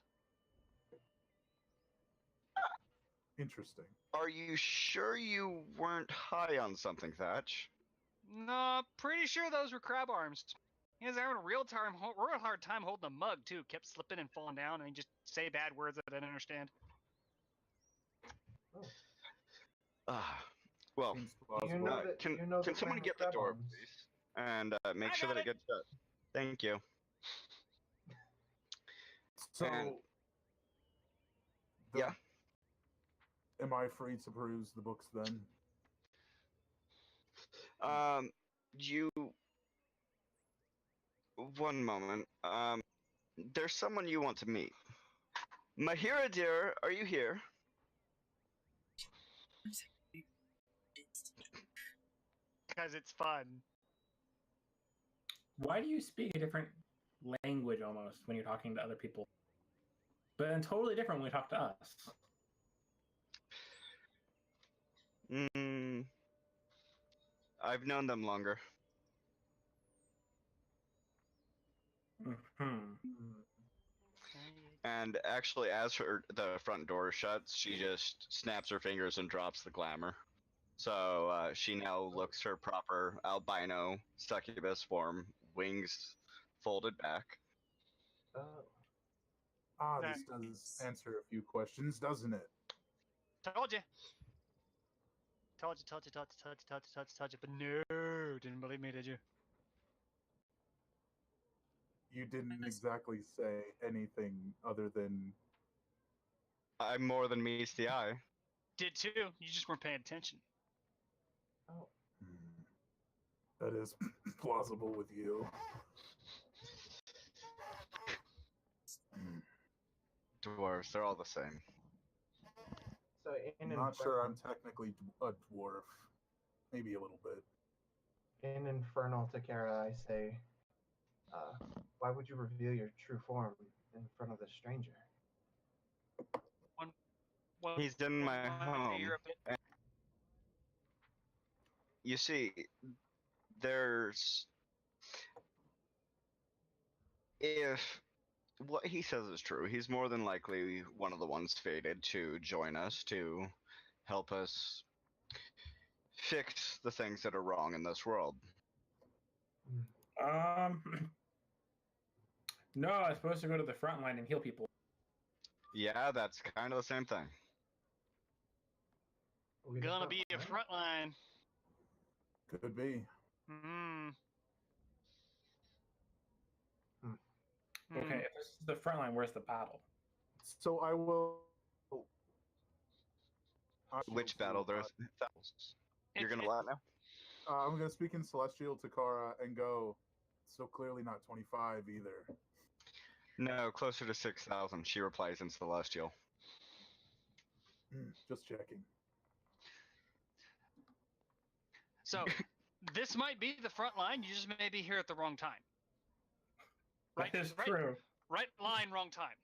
Interesting. Are you sure you weren't high on something, Thatch? No, pretty sure those were crab arms. He was having a real hard time holding a mug too. Kept slipping and falling down, and he just say bad words that I didn't understand. Well, Seems You plausible. know that, can you know can the someone man get with the crab door, arms. please, and make I sure got that it it. gets shut? Thank you. So, And- the- Yeah. Am I free to peruse the books then? You. One moment. There's someone you want to meet. Mahira, dear, are you here? Because it's fun. Why do you speak a different language almost when you're talking to other people? But then totally different when we talk to us. I've known them longer. And actually, as the front door shuts, she just snaps her fingers and drops the glamour. So she now looks her proper albino succubus form, wings folded back. This does answer a few questions, doesn't it? Told you. Told you. But no, didn't believe me, did you? You didn't exactly say anything other than... I'm more than meets the eye. Did too. You just weren't paying attention. That is plausible with you. dwarves. They're all the same. So in I'm not sure I'm Infernal, technically a dwarf. Maybe a little bit. in Infernal Takara, I say, why would you reveal your true form in front of the stranger? He's in my One day home. you're a bit- And you see, there's if what he says is true, he's more than likely one of the ones fated to join us to help us fix the things that are wrong in this world. No, I was supposed to go to the front line and heal people. Yeah, that's kind of the same thing. Are we the Gonna front be a line? front line. Could be. Hmm. Okay, if this is the front line, where's the battle? So I will. Which battle? There's you're gonna what now? I'm gonna speak in Celestial Takara and go. So clearly not 25 either. No, closer to 6,000. She replies in Celestial. Just checking. So, this might be the front line. You just may be here at the wrong time. That is true. Right line, wrong time.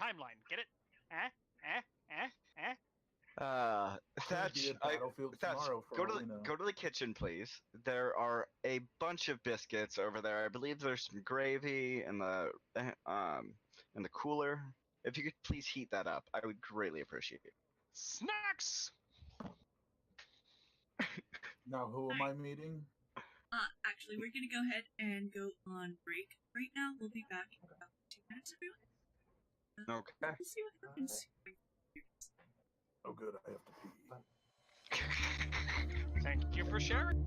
Timeline. Get it? Could be Thatch, a battlefield Thatch, tomorrow for go all to we know. go to the kitchen, please. There are a bunch of biscuits over there. I believe there's some gravy in the cooler. If you could please heat that up, I would greatly appreciate it. Snacks! Now, who am I meeting? Actually, we're gonna go ahead and go on break right now. We'll be back in about 2 minutes, everyone. Okay. We'll see what happens. Oh, good. I have to pee. Thank you for sharing.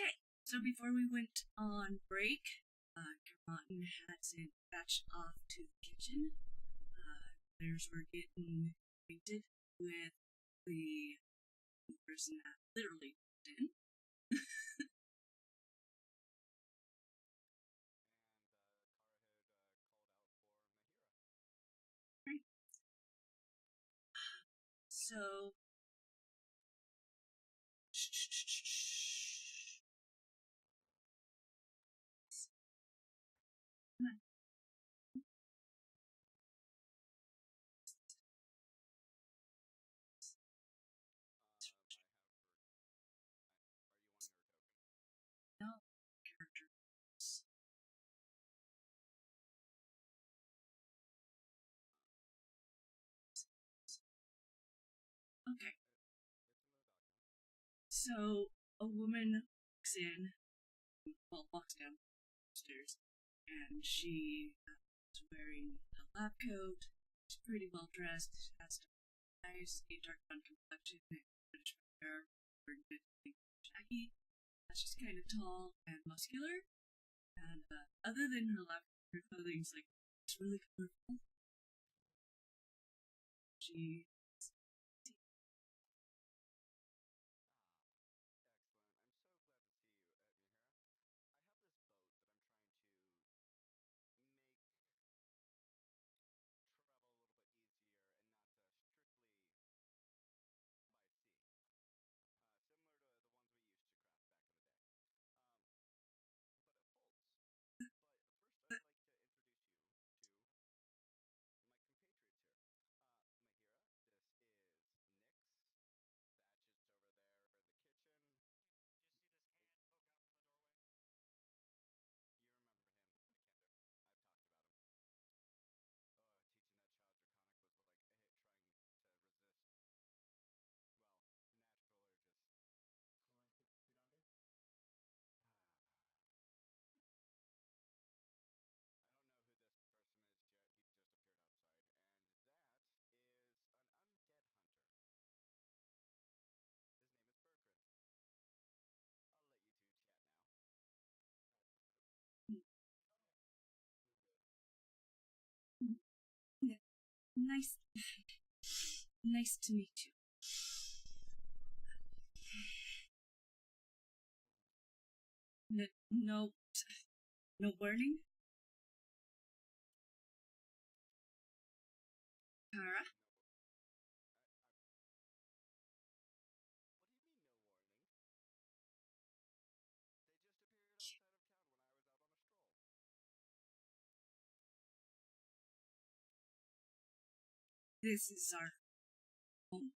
Okay, so before we went on break, Caramottin had sent Thatch off to the kitchen. Players were getting acquainted with the person that literally walked in. Right. So, no characters. Okay. So a woman walks downstairs, and she is wearing a lab coat. She's pretty well dressed. She has eyes, a dark brown complexion, and reddish hair, wearing a shaggy. She's kind of tall and muscular, and other than her lab coat, her clothing's like it's really colorful. She nice, nice to meet you. No warning, Kara. This is our home.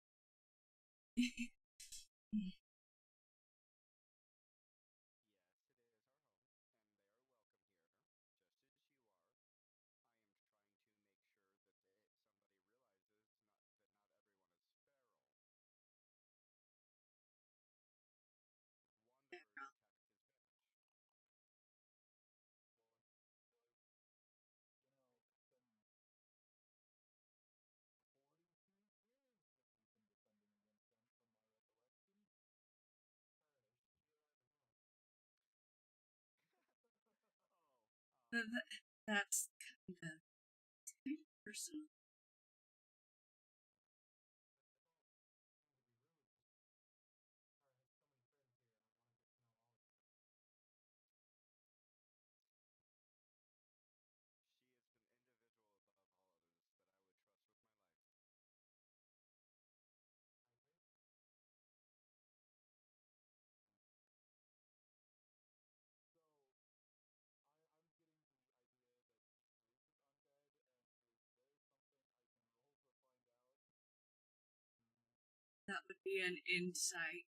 That's kind of personal. That would be an insight.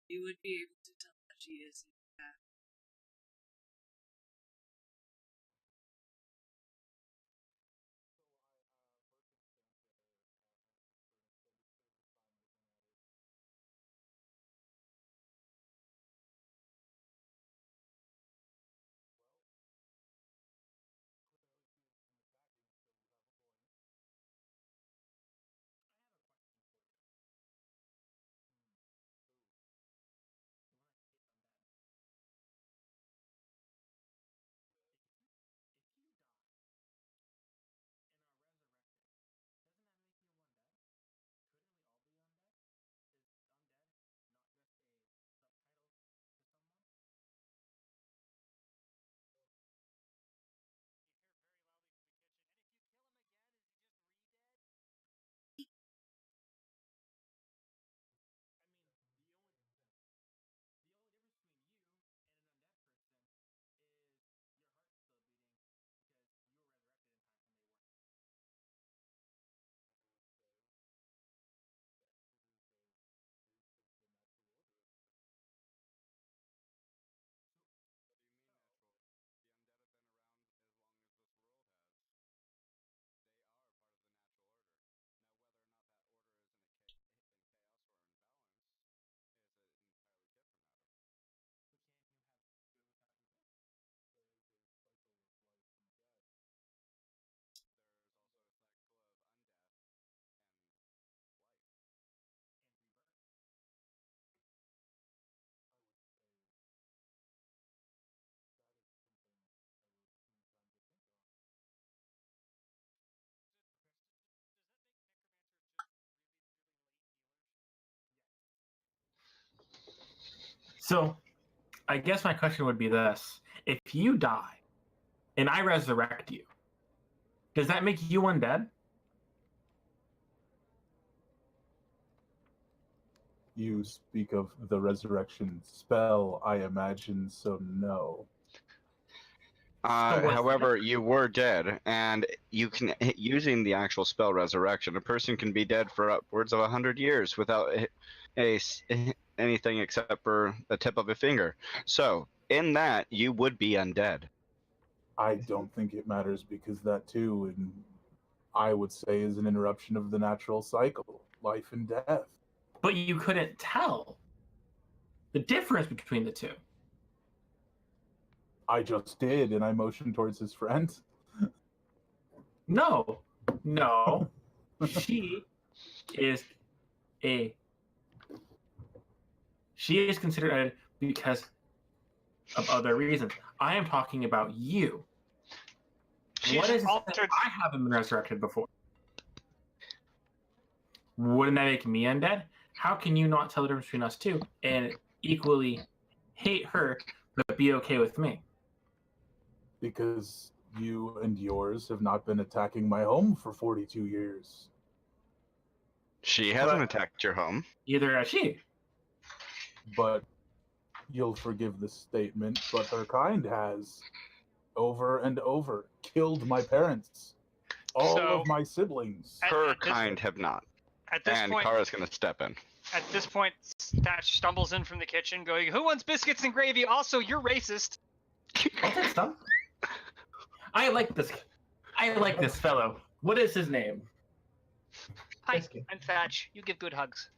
You would be able to tell that she is, in fact. So, I guess my question would be this: if you die, and I resurrect you, does that make you undead? You speak of the resurrection spell, I imagine, so no. However, you were dead, and you can using the actual spell resurrection. A person can be dead for upwards of 100 years without anything except for the tip of a finger. So, in that, you would be undead. I don't think it matters because that too, and I would say, is an interruption of the natural cycle, life and death. But you couldn't tell the difference between the two. I just did, and I motioned towards his friend. No. She is considered because of other reasons. I am talking about you. What is it that I haven't been resurrected before? Wouldn't that make me undead? How can you not tell the difference between us two and equally hate her but be okay with me? Because you and yours have not been attacking my home for 42 years. She hasn't attacked your home. Either has she. But you'll forgive the statement, but her kind has, over and over, killed my parents. All of my siblings. Her kind have not. At this point, Kara's going to step in. At this point, Thatch stumbles in from the kitchen going, "Who wants biscuits and gravy? Also, you're racist." I'll take some. I like this fellow. What is his name? Hi, I'm Thatch. You give good hugs.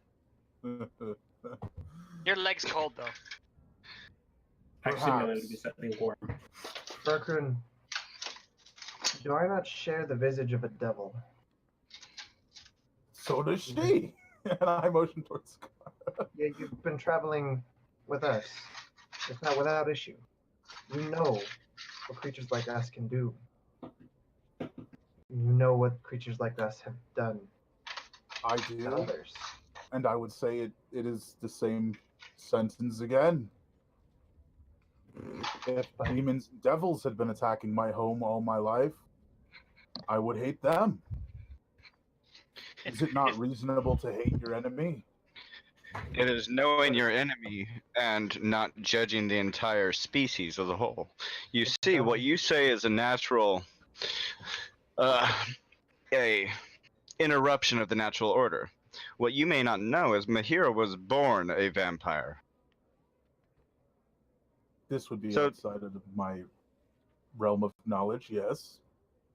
Your leg's cold, though. Actually, no, it would be something warm. Berkrin, do I not share the visage of a devil? So does she. And I motion towards Kara. Yeah, you've been traveling with us. It's not without issue. You know what creatures like us can do. You know what creatures like us have done I to do. others. And I would say it is the same sentence again. If demons and devils had been attacking my home all my life, I would hate them. Is it not reasonable to hate your enemy? It is knowing your enemy and not judging the entire species as a whole. You see, what you say is a natural, a interruption of the natural order. What you may not know is Mahira was born a vampire. This would be outside of my realm of knowledge, yes.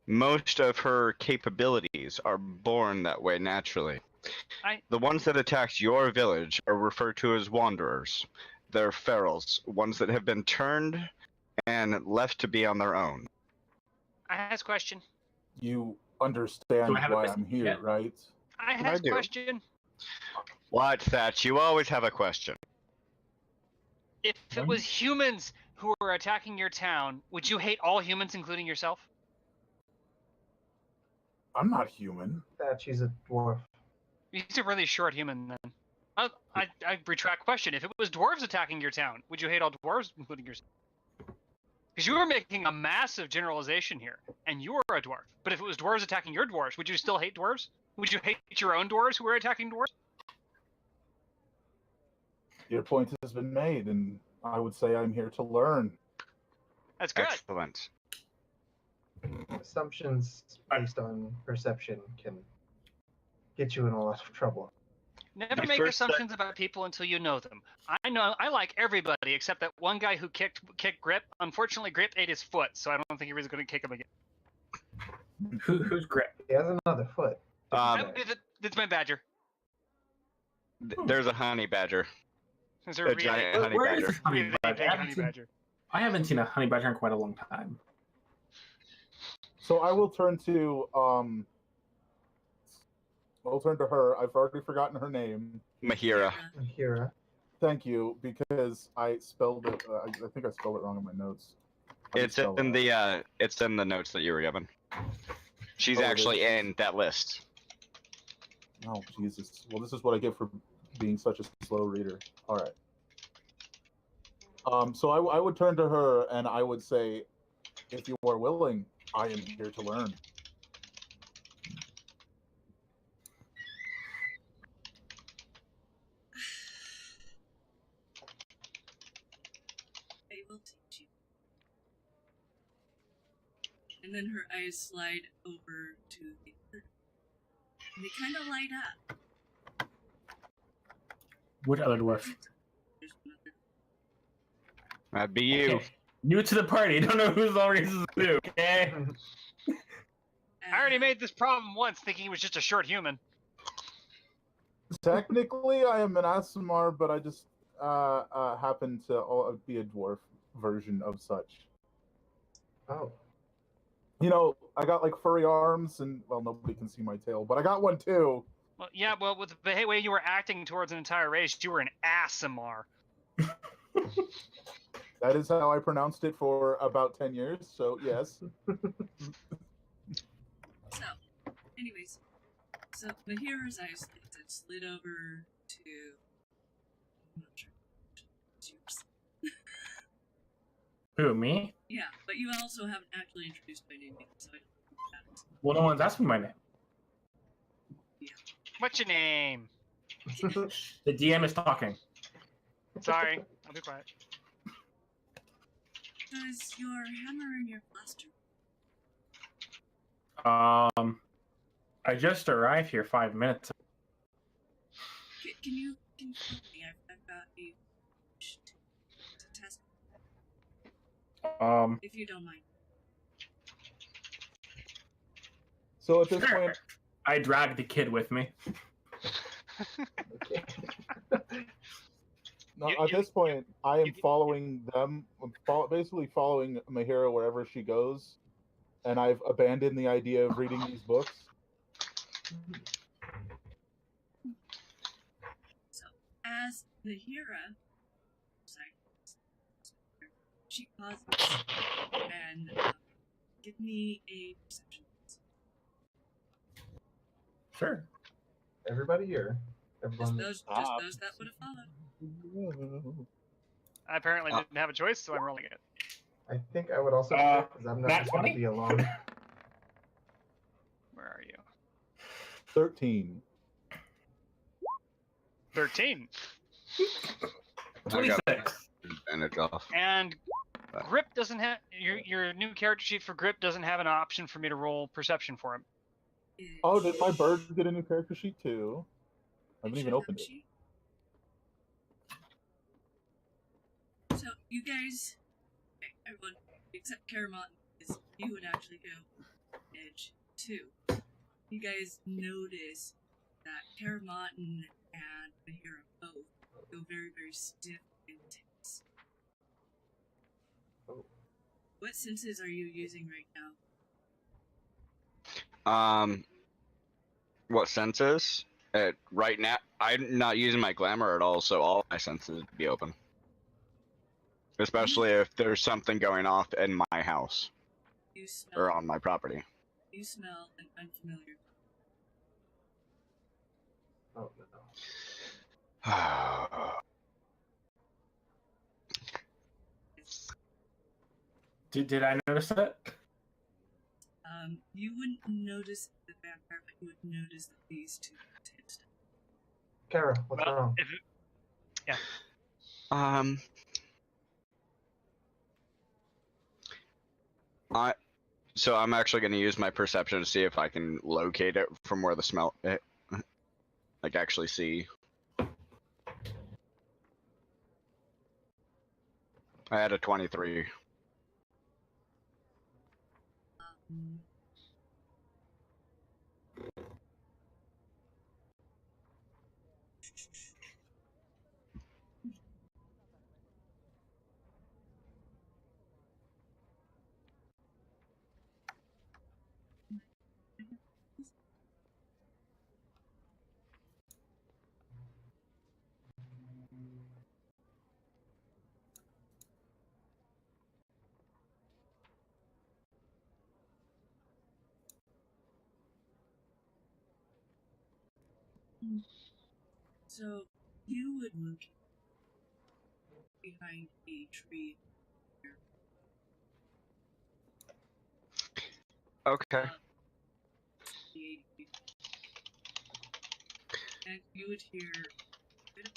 Most of her capabilities are born that way naturally. The ones that attacked your village are referred to as wanderers. They're ferals, ones that have been turned and left to be on their own. I have a question. You understand why I'm here, right? I have a question. What, Thatch? You always have a question. If it was humans who were attacking your town, would you hate all humans, including yourself? I'm not human. That she's a dwarf. He's a really short human, then. I retract question. If it was dwarves attacking your town, would you hate all dwarves, including yourself? Because you were making a massive generalization here, and you were a dwarf. But if it was dwarves attacking your dwarves, would you still hate dwarves? Would you hate your own dwarves who were attacking dwarves? Your point has been made, and I would say I'm here to learn. That's good. Excellent. Assumptions based on perception can get you in a lot of trouble. Never make assumptions about people until you know them. I like everybody except that one guy who kicked Grip. Unfortunately, Grip ate his foot, so I don't think he was going to kick him again. Who's Grip? He has another foot. It's my badger. There's a honey badger. Is there a giant honey Where is badger. this honey badger? I haven't seen a honey badger in quite a long time. So I will turn to her. I've already forgotten her name. Mahira. Mahira. Thank you, because I spelled it. I think I spelled it wrong in my notes. It's in the notes that you were given. She's actually in that list. Oh Jesus! Well, this is what I get for being such a slow reader. All right. So I would turn to her and I would say, if you are willing, I am here to learn. I will teach you. And then her eyes slide over to the other. And they kind of light up. What other dwarf? There's another. That'd be you. Okay. New to the party. Don't know who's all races new. Okay. I already made this problem once, thinking he was just a short human. Technically, I am an Asimar, but I just happen to be a dwarf version of such. Oh. You know, I got like furry arms, and well, nobody can see my tail, but I got one too. Well, yeah, well, with the way you were acting towards an entire race, you were an Asimar. That is how I pronounced it for about 10 years, so yes. So, anyways, so Mahira's eyes slid over to. I'm not sure. It's yours. Who, me? Yeah, but you also haven't actually introduced my name yet, so I don't know that. Well, no one's asking my name. What's your name? The DM is talking. Sorry, I'll be quiet. Does your hammer and your blaster? I just arrived here 5 minutes ago. Can you tell me? I've got a to test. If you don't mind. So at this Sure. point, I dragged the kid with me. at this point, I am following them. I'm basically following Mahira wherever she goes, and I've abandoned the idea of reading these books. So, as Mahira, sorry, she pauses and give me a perception. Sure. Everybody here. Everyone. Just those that would have followed. I apparently didn't have a choice, so I'm rolling it. I think I would also because I'm not Nat just going 20? to be alone. Where are you? 13. 13. 26. Advantage off. And Grip doesn't have your new character sheet for Grip doesn't have an option for me to roll perception for him. Oh, did my bird get a new character sheet too? I haven't even opened it. So you guys, everyone except Caramottin, because you would actually go edge 2. You guys notice that Caramottin and Mahira both go very, very stiff and tense. Oh. What senses are you using right now? What senses? Right now, I'm not using my glamour at all, so all my senses would be open. Especially if there's something going off in my house You smell. or on my property. You smell an unfamiliar. Oh no. Did I notice that? You wouldn't notice the vampire, but you would notice that these two tensed. Kara, what's wrong? So I'm actually going to use my perception to see if I can locate it from where the smell, like actually see. I had a 23. So you would look. behind a tree. Okay. The 80 feet. And you would hear a bit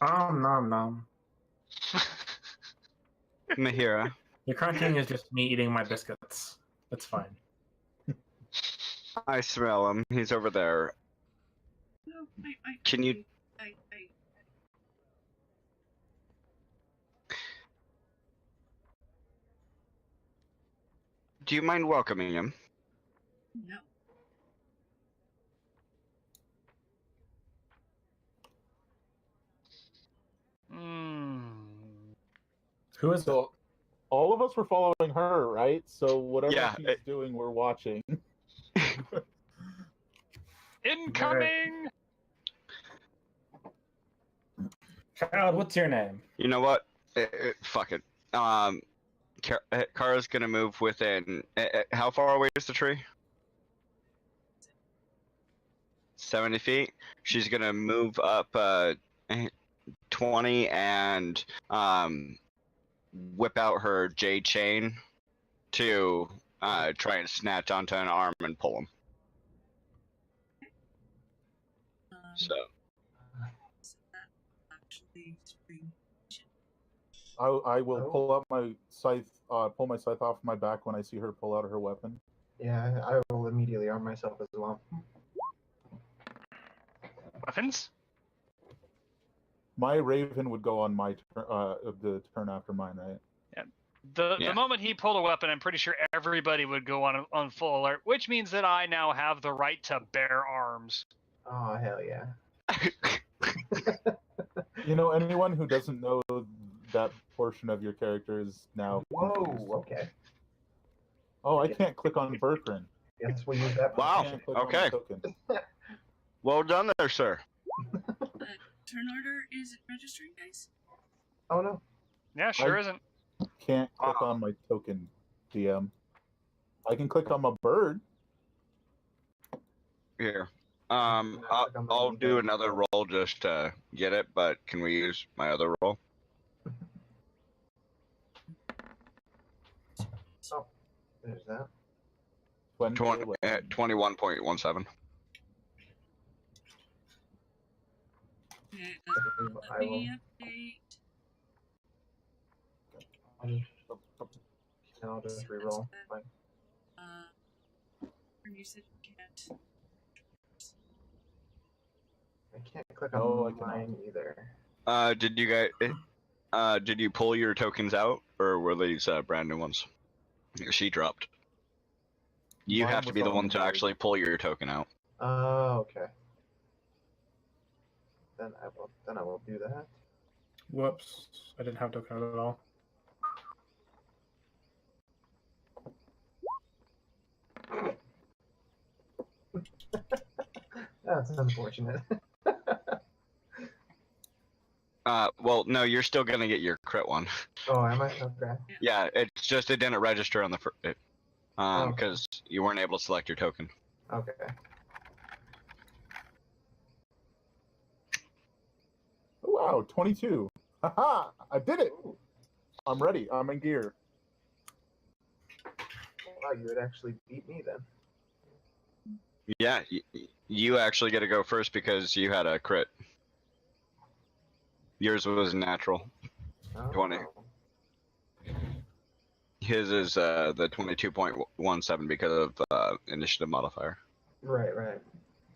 of Nom nom. Mahira. Your crunching is just me eating my biscuits. It's fine. I smell him. He's over there. No, Can you? Do you mind welcoming him? No. Who is So, all of us were following her, right? So whatever Yeah, she's doing, we're watching. Incoming! Child, what's your name? You know what? Fuck it. Kara's gonna move within. How far away is the tree? 70 feet. She's gonna move up 20 and whip out her jade chain to try and snatch onto an arm and pull him. So. Actually, spring. I will pull up my scythe, pull my scythe off my back when I see her pull out her weapon. Yeah, I will immediately arm myself as well. Weapons? My raven would go on my the turn after mine, right? The moment he pulled a weapon, I'm pretty sure everybody would go on full alert, which means that I now have the right to bear arms. Oh, hell yeah. You know, anyone who doesn't know that portion of your character is now confused. Whoa, okay. Oh, I can't click on Berkrin. Yes, we'll use that. Wow. I can't click on Okay. the token. Well done there, sir. Turn order isn't registering, guys. Oh, no. Yeah, sure isn't. Can't click on my token, DM. I can click on my bird. Here. I'll do another roll just to get it, but can we use my other roll? Oh, there's that. 21.17. Okay, I let will. me update. I'll just reroll. Fine. You said you can't. I can't click on No, I cannot. mine either. Did you guys? Did you pull your tokens out, or were these brand new ones? She dropped. You Mine have to was be the on one to the- actually pull your token out. Oh, okay. Then I will do that. Whoops. I didn't have token at all. That's unfortunate. Well, no, you're still gonna get your crit one. Oh, am I? Okay. Yeah, it's just it didn't register on the because you weren't able to select your token. Okay. Wow, 22. Haha! I did it! I'm ready. I'm in gear. Wow, you would actually beat me then. Yeah, you actually get to go first because you had a crit. Yours was natural. Oh. 20. His is the 22.17 because of initiative modifier. Right, right.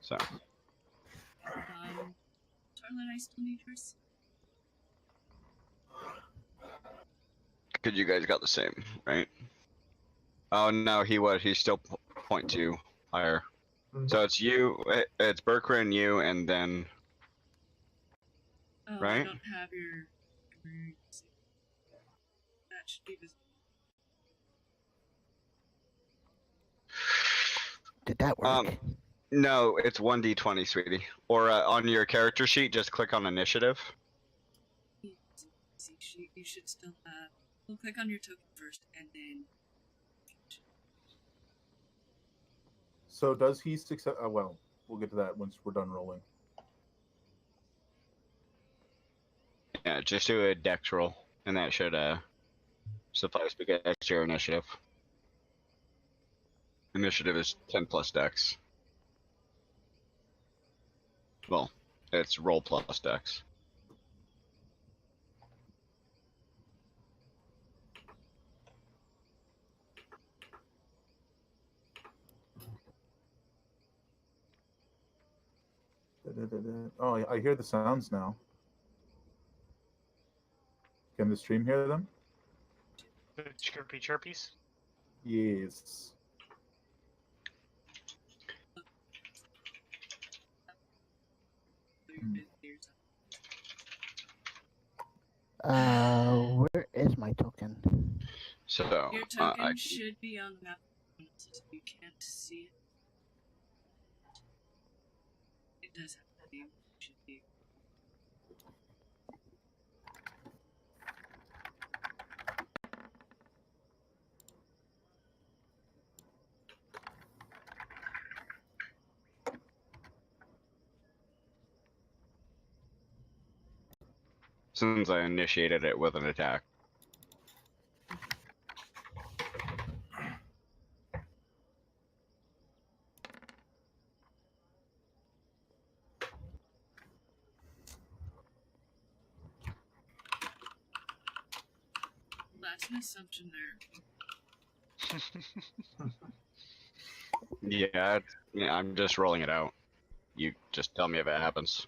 So. Charlotte, I still need yours. Because you guys got the same, right? Oh no, he's still 0.2 higher. Mm-hmm. So it's you, it's Berkrin, you, and then. Oh, Right? I don't have your. That should be visible. Did that work? No, it's 1d20, sweetie. Or on your character sheet, just click on initiative. You should still have. We'll click on your token first, and then. So does he success? Well, we'll get to that once we're done rolling. Yeah, just do a dex roll, and that should suffice because that's your initiative. Initiative is 10 plus dex. Well, it's roll plus dex. Oh, I hear the sounds now. Can the stream hear them? The chirpy chirpies. Yes. Where is my token? So, Your token should be on the map. If you can't see it, it does have to be. Should be. since I initiated it with an attack. That's an assumption there. Yeah, I'm just rolling it out. You just tell me if it happens.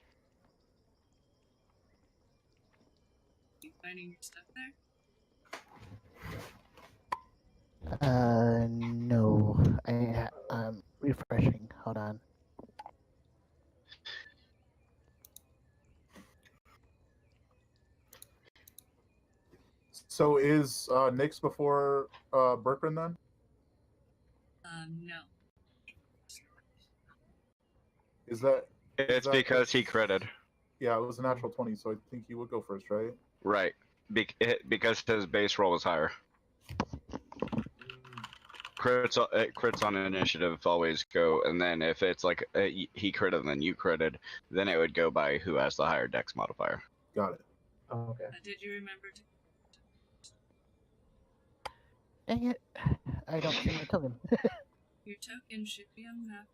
You finding your stuff there? No. I'm refreshing. Hold on. So is Nyx before Berkrin then? No. Is that? It's because he critted. Yeah, it was a natural 20, so I think he would go first, right? Right. Because his base roll was higher. Crits on initiative always go, and then if it's like he critted and then you critted, then it would go by who has the higher dex modifier. Got it. Oh, okay. Did you remember to? Dang it. I don't see my token. Your token should be on the map.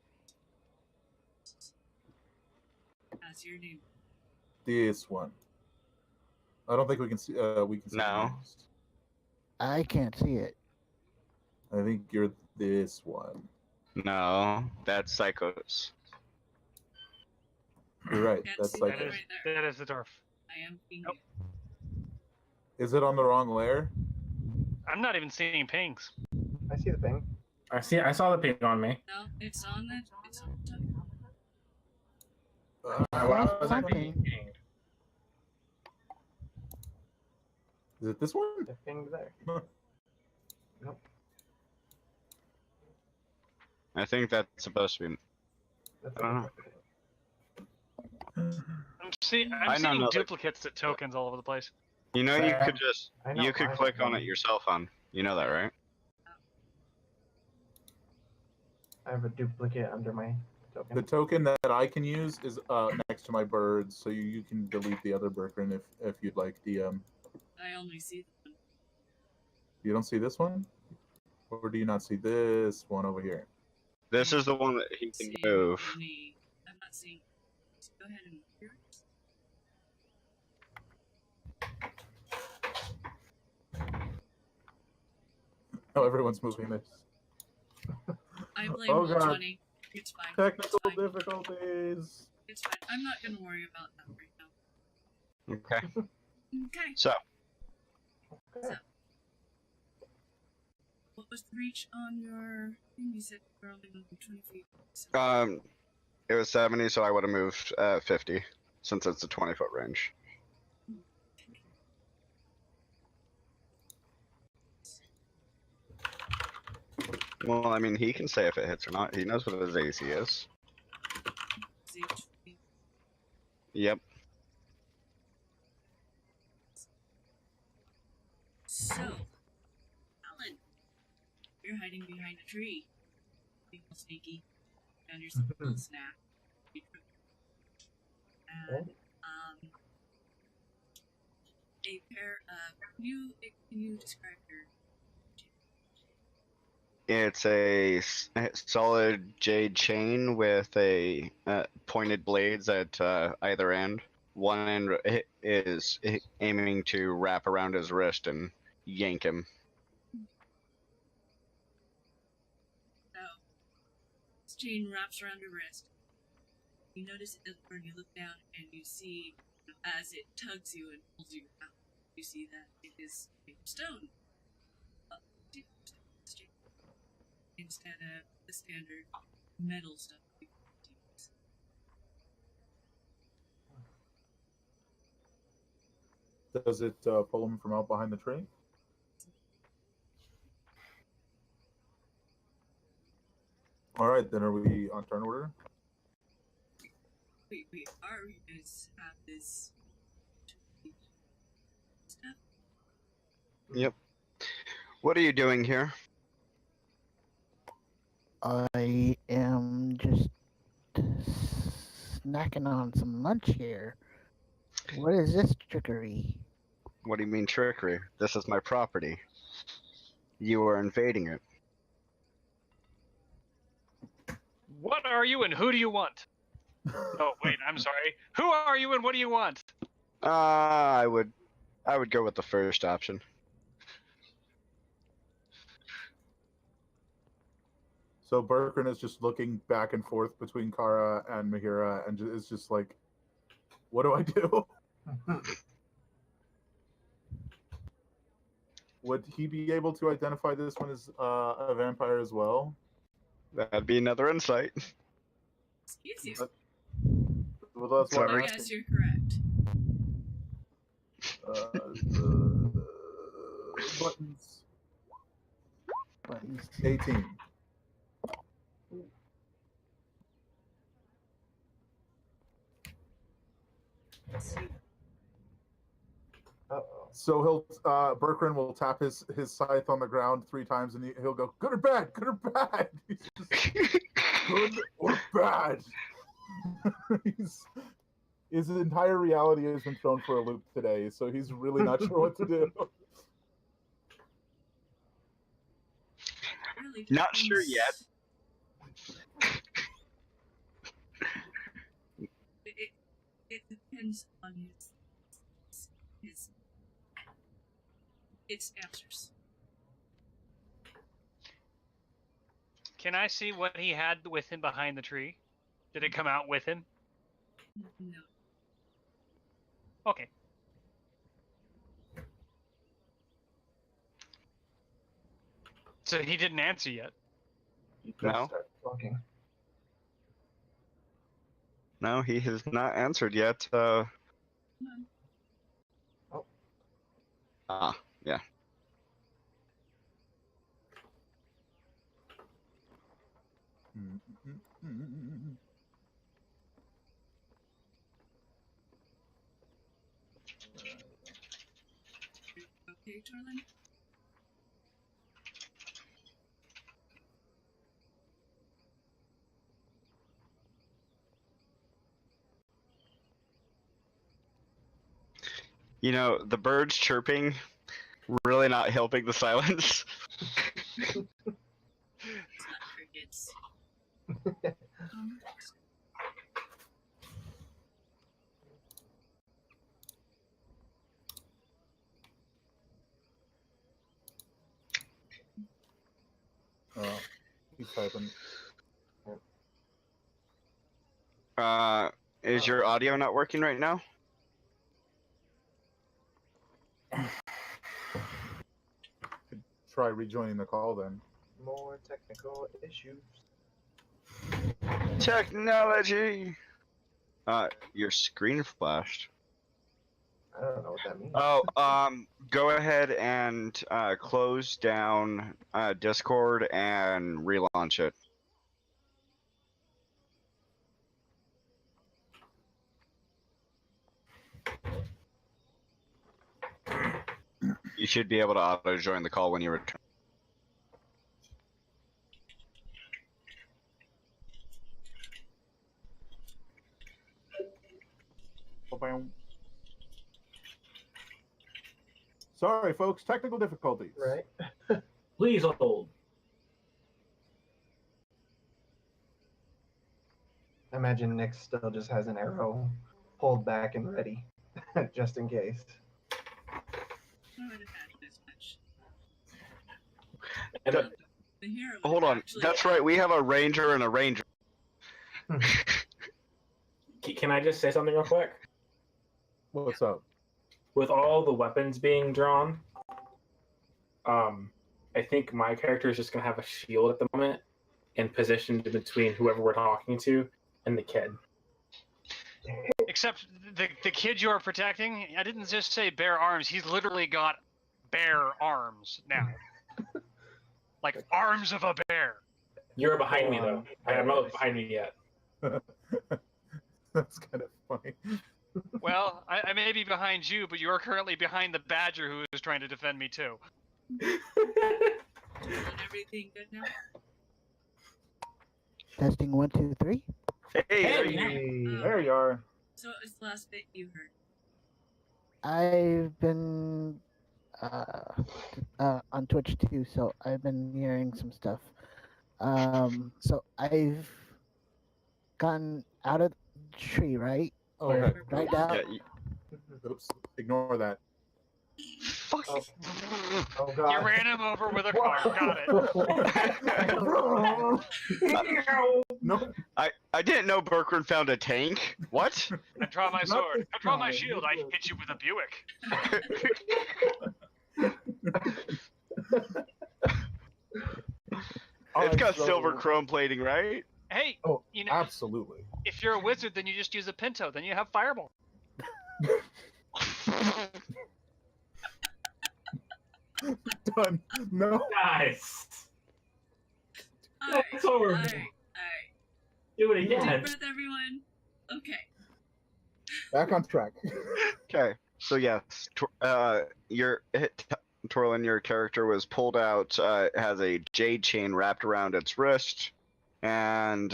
As your name. This one. I don't think we can see. We can see. No. I can't see it. I think you're this one. No, that's Psychos. You're right. Can't That's see like. that right there. That is the dwarf. I am being Nope. Is it on the wrong layer? I'm not even seeing pings. I see the thing. I saw the ping on me. No, it's on the token. Why was I something. being pinged? Is it this one? The thing there. Nope. I think that's supposed to be. That's I don't know. I'm seeing nothing. duplicates of tokens all over the place. You know, you could just I know, you could I click know. on it yourself on. You know that, right? I have a duplicate under my token. The token that I can use is next to my birds, so you can delete the other Berkrin if you'd like. DM. I only see the one. You don't see this one, or do you not see this one over here? This is the one that he can See move. any- I'm not seeing. Just go ahead and move yours. Oh, everyone's moving this. I blame Oh, God. 20. It's fine. Technical It's fine. difficulties. It's fine. I'm not gonna worry about that right now. Okay. Okay. So Okay. What was the reach on your thing? You said you were only moving 20 feet. So it was 70, so I would have moved 50 since it's a 20-foot range. Well, I mean, he can say if it hits or not. He knows what his AC is. Yep. So, Alan, you're hiding behind a tree. Being all sneaky. Found yourself a little snack. And, a pair of. Can you describe your? It's a solid jade chain with a pointed blades at either end. One end is aiming to wrap around his wrist and yank him. So, this chain wraps around your wrist. You notice it doesn't burn. You look down and you see, as it tugs you and pulls you out, you see that it is made of stone. Instead of the standard metal stuff. Does it pull him from out behind the tree? All right, then are we on turn order? Wait, are you guys have this stuff? Yep. What are you doing here? I am just snacking on some lunch here. What is this trickery? What do you mean trickery? This is my property. You are invading it. What are you and who do you want? Oh, wait, I'm sorry. Who are you and what do you want? I would go with the first option. So Berkrin is just looking back and forth between Kara and Mahira, and is just like, "What do I do?" Would he be able to identify this one as a vampire as well? That'd be another insight. Excuse you. Well, that's why I'm Sorry. asking. Yes, you're correct. Buttons. Buttons. 18. Uh-oh. So Berkrin will tap his scythe on the ground 3 times, and he'll go, "Good or bad? Good or bad?" He's just, good or bad? His entire reality has been thrown for a loop today, so he's really not sure what to do. Really Not sure depends. yet. It depends on its answers. Can I see what he had with him behind the tree? Did it come out with him? No. Okay. So he didn't answer yet. You could No. start talking. No, he has not answered yet. No. Yeah. Okay, darling. You know, the birds chirping, really not helping the silence. It's not crickets. He's typing. Is your audio not working right now? Try rejoining the call then. More technical issues. Technology! Your screen flashed. I don't know what that means. Oh, go ahead and close down Discord and relaunch it. You should be able to auto join the call when you return. Sorry, folks, technical difficulties. Right. Please hold. I imagine Nick still just has an arrow pulled back and ready, just in case. I would imagine as much. And, The hero Hold on. actually That's right. We have a ranger and a ranger. can I just say something real quick? What's up? With all the weapons being drawn, I think my character is just gonna have a shield at the moment, and positioned between whoever we're talking to and the kid. Except the kid you are protecting, I didn't just say bare arms. He's literally got bare arms now. Like arms of a bear. You're behind me though. I'm not behind me yet. That's kind of funny. Well, I may be behind you, but you are currently behind the badger who is trying to defend me too. Is everything good now? Testing 1, 2, 3. Hey, there Hey, you Hey. There you are. So what was the last bit you heard? I've been on Twitch too, so I've been hearing some stuff. So I've gotten out of the tree, right? Oh, Or okay. right out. Yeah, Oops. Ignore that. fuck. Oh god. You ran him over with a car. Got it. No. I didn't know Berkrin found a tank. What? I draw my Not sword. this I draw my time. shield. I hit you with a Buick. It's got So- silver chrome plating, right? Hey, Oh, you know, absolutely. if you're a wizard, then you just use a Pinto. Then you have Fireball. Done. No. Nice. Alright, That's horrible. alright. Do it Deep again. breath, everyone. Okay. Back on track. Okay, so yes, Torlin, your character was pulled out, has a jade chain wrapped around its wrist, and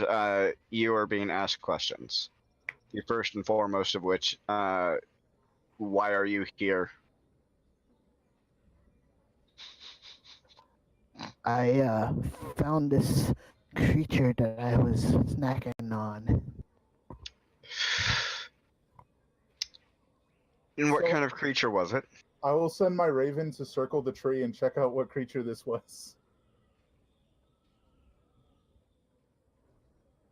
you are being asked questions. The first and foremost of which, why are you here? I found this creature that I was snacking on. And what So- kind of creature was it? I will send my raven to circle the tree and check out what creature this was.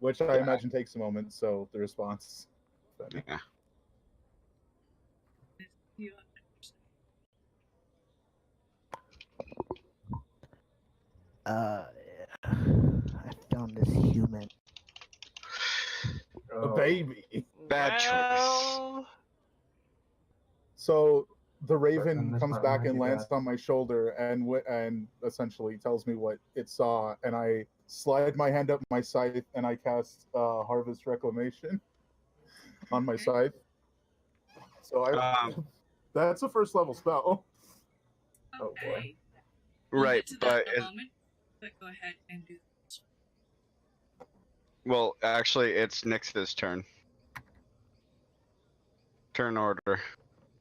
Which I imagine takes a moment, so the response. Yeah. You I found this human. A baby. Bad choice. Well, So the And raven this comes button back that and you lands got. on my shoulder and essentially tells me what it saw, and I slide my hand up my scythe and I cast Harvest Reclamation on my scythe. So I that's a first level spell. Oh, boy. Okay. We'll Right, get to that but in a moment. But go ahead and do this. well, actually, it's Nyx's turn. Turn order.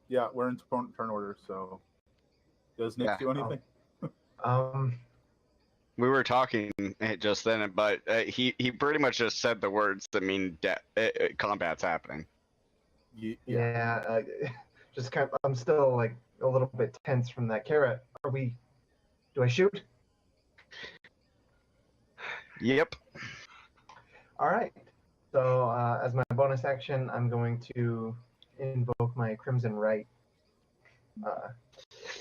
Yeah, we're in turn order, so does Nick Yeah. do anything? We were talking just then, but he pretty much just said the words that mean combat's happening. Yeah. Just kind of, I'm still like a little bit tense from that carrot. Do I shoot? Yep. All right. So as my bonus action, I'm going to invoke my Crimson Right.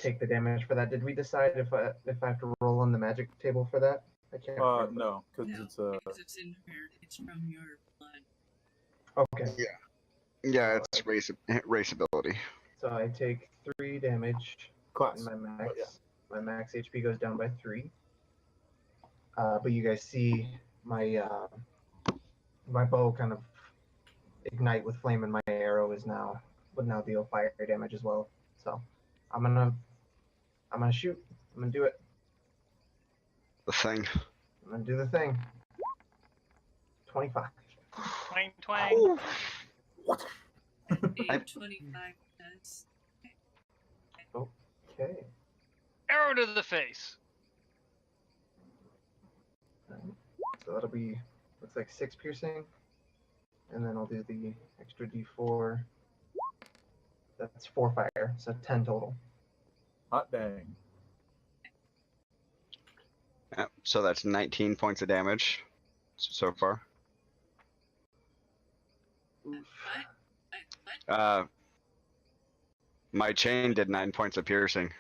Take the damage for that. Did we decide if I have to roll on the magic table for that? I can't remember. No, because No, it's a because it's inherited. It's from your blood. Okay. Yeah, it's race ability. So I take 3 damage. class. And my max, But yeah. my max HP goes down by 3. But you guys see my my bow kind of ignite with flame, and my arrow would now deal fire damage as well. So I'm gonna shoot. I'm gonna do it. The thing. I'm gonna do the thing. 25. twang twang. A 25 does. Okay. Arrow to the face. So that'll be, looks like 6 piercing. And then I'll do the extra d4. That's 4 fire, so 10 total. Hot dang. Yep, so that's 19 points of damage so far. What? My chain did 9 points of piercing.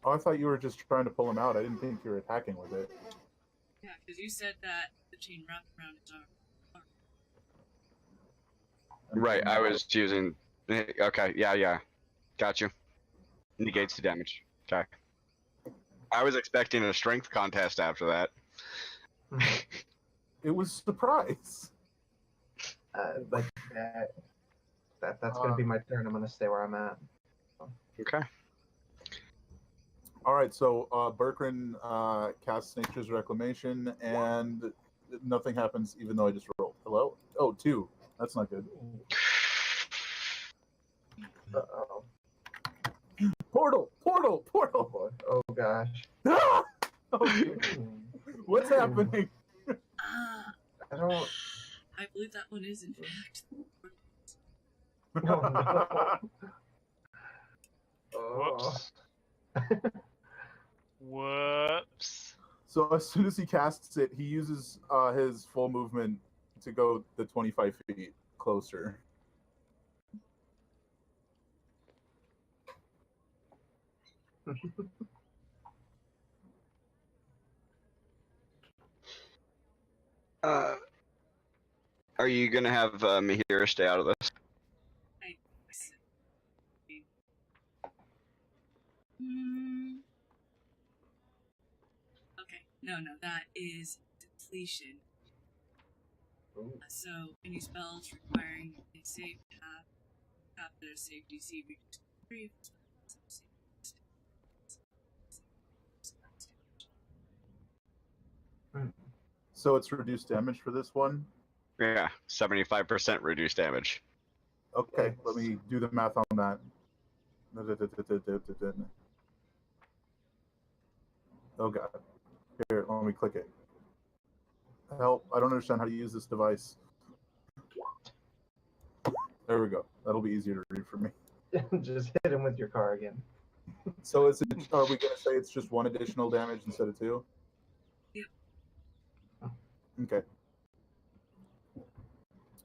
Oh, I thought you were just trying to pull him out. I didn't think you were attacking with it. Yeah, because you said that the chain wrapped around his arm. Right, I was using. Okay, yeah. Got you. Negates the damage. Okay. I was expecting a strength contest after that. It was surprise. Like that's gonna be my turn. I'm gonna stay where I'm at. Okay. All right, so Berkrin casts Nature's Reclamation, and nothing happens even though I just rolled. Hello? Oh, 2. That's not good. Uh-oh. Portal! Oh boy. Oh gosh. Ah! Oh, what's happening? I don't. I believe that one is in fact. Oh, no. Oh. Whoops. Whoops. So as soon as he casts it, he uses his full movement to go the 25 feet closer. Are you gonna have Mihira stay out of this? Okay, no, that is depletion. So, any spells requiring a save have their save DC reduced to 3. So it's reduced damage for this one. Yeah, 75% reduced damage. Okay, let me do the math on that. Oh god. Here, let me click it. Help, I don't understand how to use this device. There we go. That'll be easier to read for me. Just hit him with your car again. So is it, are we going to say it's just 1 additional damage instead of 2? Yep. Okay.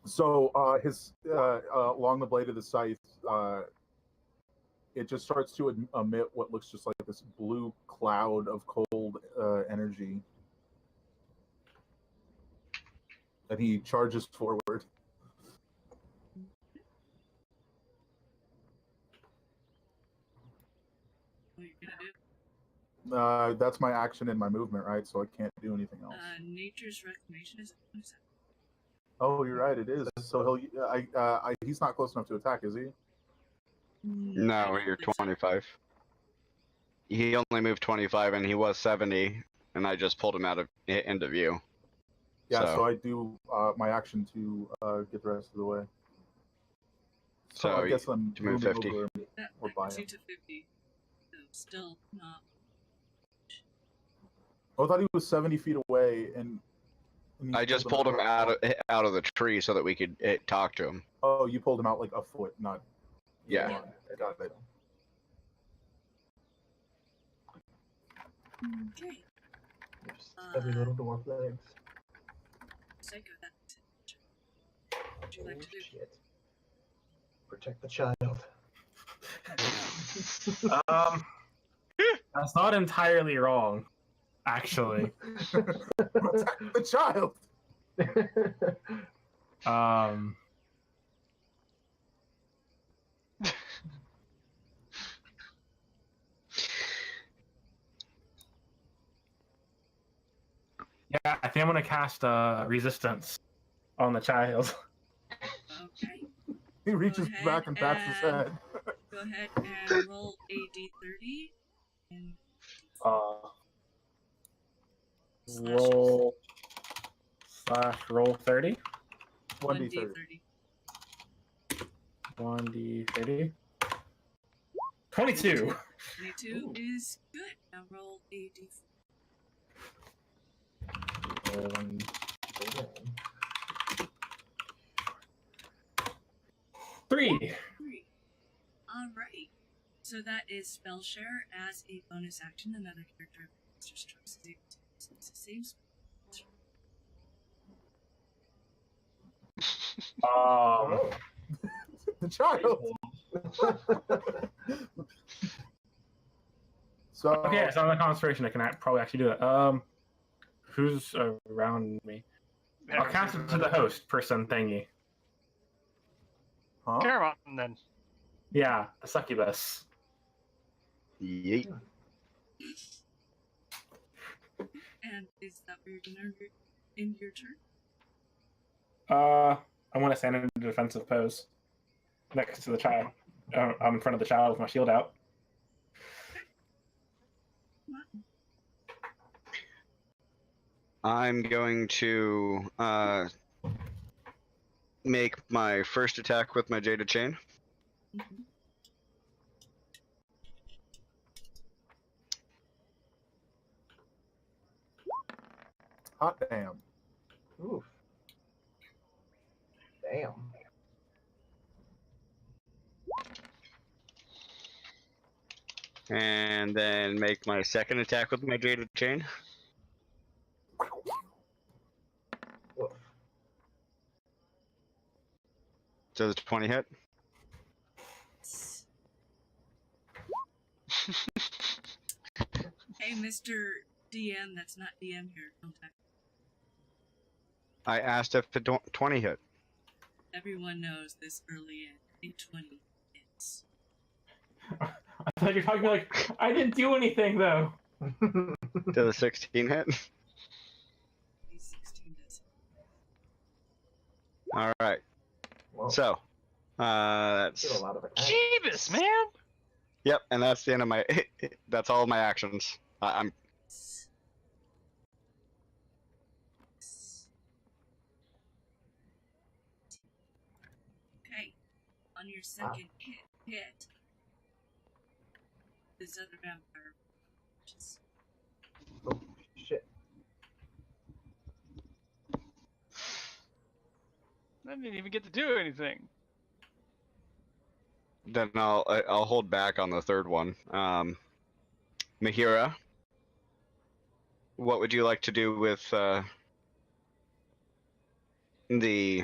So his along the blade of the scythe, it just starts to emit what looks just like this blue cloud of cold energy. And he charges forward. What are you gonna do? That's my action and my movement, right? So I can't do anything else. Nature's Reclamation is a bonus. Oh, you're right. It is. So he's not close enough to attack, is he? No, you're 25. He only moved 25, and he was 70, and I just pulled him out of into view. Yeah, so I do my action to get the rest of the way. So I guess I'm to move 50. over That or by brings you him. to 50. So still not. Oh, I thought he was 70 feet away, and I just pulled him out of the tree so that we could talk to him. Oh, you pulled him out like a foot, not. Yeah. I got it. Okay. Stubby little dwarf legs. Psycho, that's it. What would you like to do? Shit. Protect the child. That's not entirely wrong, actually. Protect the child. Yeah, I think I'm gonna cast resistance on the child. Okay. He reaches ahead back and pats his head. Go ahead and roll a d30. And roll 30. 1d30. 1d30. 1d30. 22. 22 is good. Now roll a d4. 3. 3. Alright. So that is spell share. As a bonus action, another character of the monster's choice is able to use the same spell. Oh. The child. So Okay, it's not a concentration. I can probably actually do it. Who's around me? I'll cast it to the host person thingy. huh? Caramottin, then. Yeah, the succubus. Yeet. And is that where you're gonna end your turn? I want to stand in a defensive pose next to the child. I'm in front of the child with my shield out. I'm going to make my first attack with my Jaded Chain. Mm-hmm. Hot damn. Oof. Damn. And then make my second attack with my Jaded Chain. Oof. Does 20 hit? Hey, Mr. DM, that's not DM here. Don't attack. I asked if the 20 hit. Everyone knows this early in 20 hits. I thought you were talking like, I didn't do anything though. Does a 16 hit? 16 does. Alright. Whoa. So, Did that's... a lot of attacks. Jeebus, man! Yep, and that's the end of my... that's all of my actions. I'm... Okay. On your second hit, this other vampire just Oh, shit. I didn't even get to do anything. Then I'll hold back on the third one. Mahira, what would you like to do with the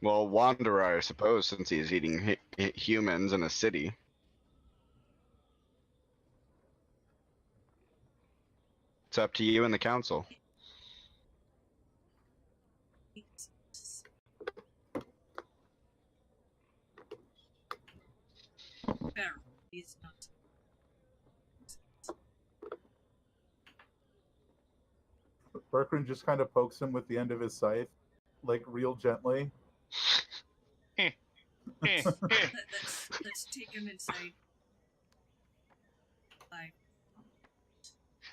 Wanderer, I suppose, since he's eating humans in a city? It's up to you and the council. Barrel. He's not. Berkrin just kind of pokes him with the end of his scythe, like real gently. Let's take him inside. 5.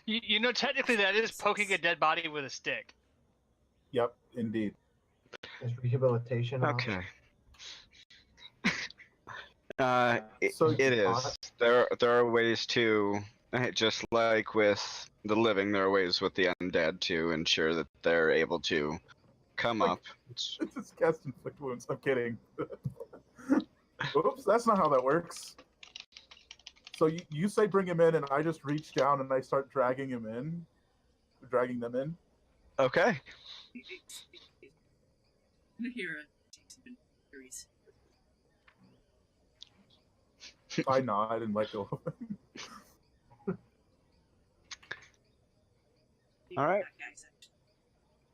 You know, technically that is poking a dead body with a stick. Yep, indeed. Is rehabilitation an Okay. So It is. There are ways to, just like with the living, there are ways with the undead to ensure that they're able to come up. It's just cast inflict wounds. I'm kidding. Oops, that's not how that works. So you say bring him in, and I just reach down and I start dragging them in. Okay. Mahira takes him in. Hurries. I nod and let go. All right. Guys,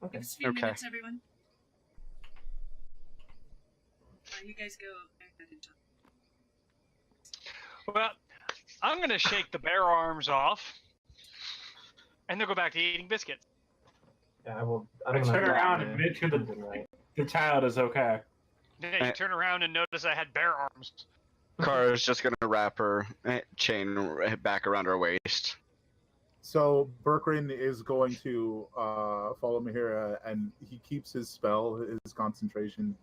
Okay. give us a few Okay. minutes, everyone. You guys go ahead and talk. Well, I'm gonna shake the bear arms off, and they'll go back to eating biscuits. Yeah, I will. I I'm gonna turn around yeah, and make sure something right. the child is okay. Then you turn around and notice I had bear arms. Kara's just gonna wrap her chain back around her waist. So Berkrin is going to follow Mahira, and he keeps his spell, his concentration.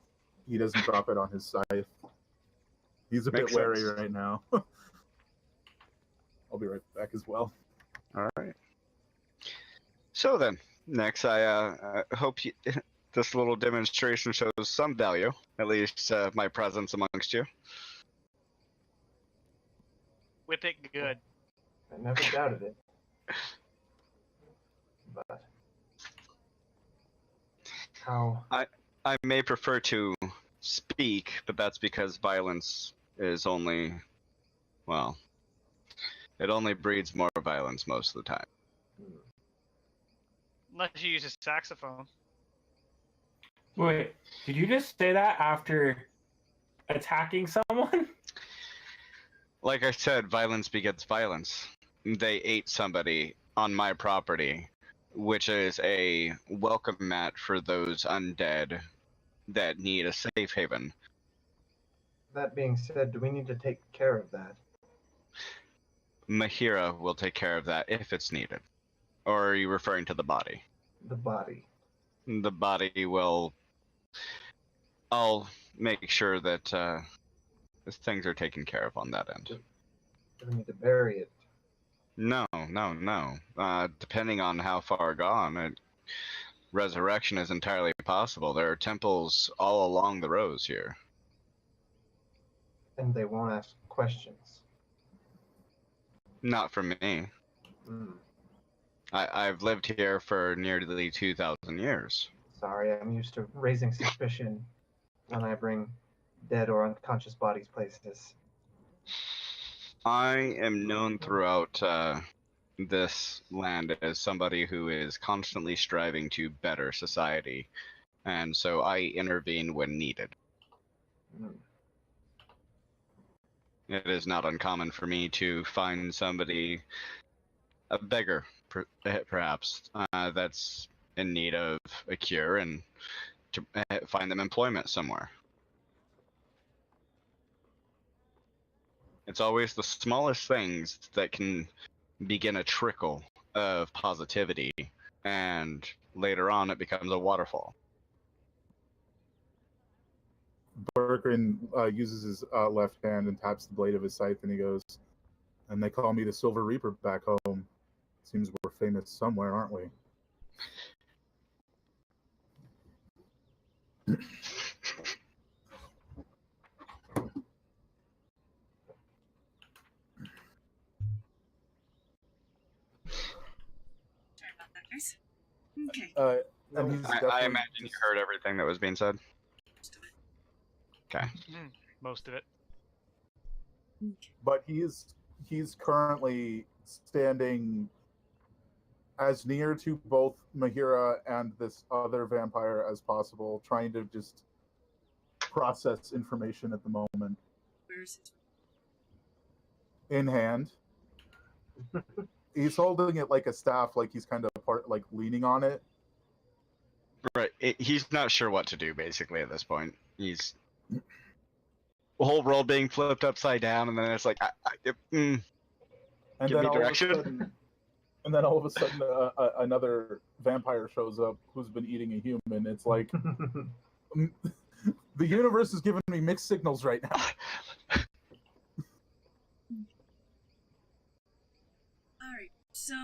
He doesn't drop it on his scythe. He's a Makes bit wary sense. right now. I'll be right back as well. All right. So then, next, I hope this little demonstration shows some value, at least my presence amongst you. Whip it good. I never doubted it. But how? I may prefer to speak, but that's because violence is only, well, it only breeds more violence most of the time. Unless you use a saxophone. Wait, did you just say that after attacking someone? Like I said, violence begets violence. They ate somebody on my property, which is a welcome mat for those undead that need a safe haven. That being said, do we need to take care of that? Mahira will take care of that if it's needed. Or are you referring to the body? The body. The body will... I'll make sure that things are taken care of on that end. Do we need to bury it? No. Depending on how far gone, resurrection is entirely possible. There are temples all along the rows here. And they won't ask questions. Not from me. I've lived here for nearly 2,000 years. Sorry, I'm used to raising suspicion when I bring dead or unconscious bodies places. I am known throughout this land as somebody who is constantly striving to better society, and so I intervene when needed. It is not uncommon for me to find somebody, a beggar perhaps, that's in need of a cure, and to find them employment somewhere. It's always the smallest things that can begin a trickle of positivity, and later on it becomes a waterfall. Berkrin uses his left hand and taps the blade of his scythe, and he goes, "And they call me the Silver Reaper back home. Seems we're famous somewhere, aren't we?" Sorry about that, guys. Okay. And he's I definitely imagine you heard everything that was being said. Most of it. Okay. Most of it. But he's currently standing as near to both Mahira and this other vampire as possible, trying to just process information at the moment. Where's his? In hand. He's holding it like a staff, like he's kind of like leaning on it. Right. He's not sure what to do, basically, at this point. He's... The whole world being flipped upside down, and then it's like, And give then me all direction. of a sudden, another vampire shows up who's been eating a human. It's like the universe is giving me mixed signals right now. Alright, so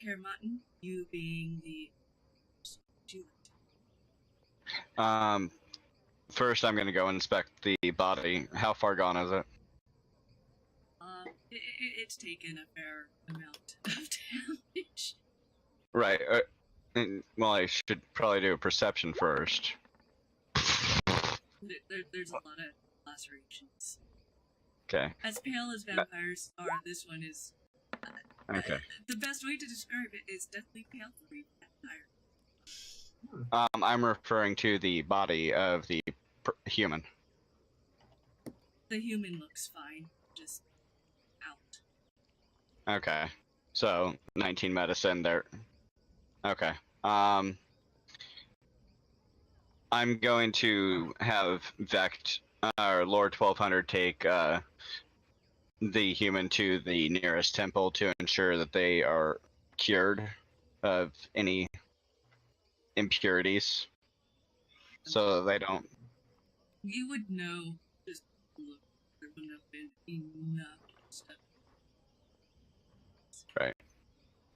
Caramottin, you being the First I'm gonna go inspect the body. How far gone is it? It's taken a fair amount of damage. Right. Well, I should probably do a perception first. There's a lot of lacerations. Okay. As pale as vampires are, this one is... Okay. The best way to describe it is deathly pale for a vampire. I'm referring to the body of the human. The human looks fine, just out. Okay. So 19 medicine there. Okay. I'm going to have Vect or Lord 1200 take the human to the nearest temple to ensure that they are cured of any impurities, so they don't You would know, just look, there wouldn't have been enough stuff. Right.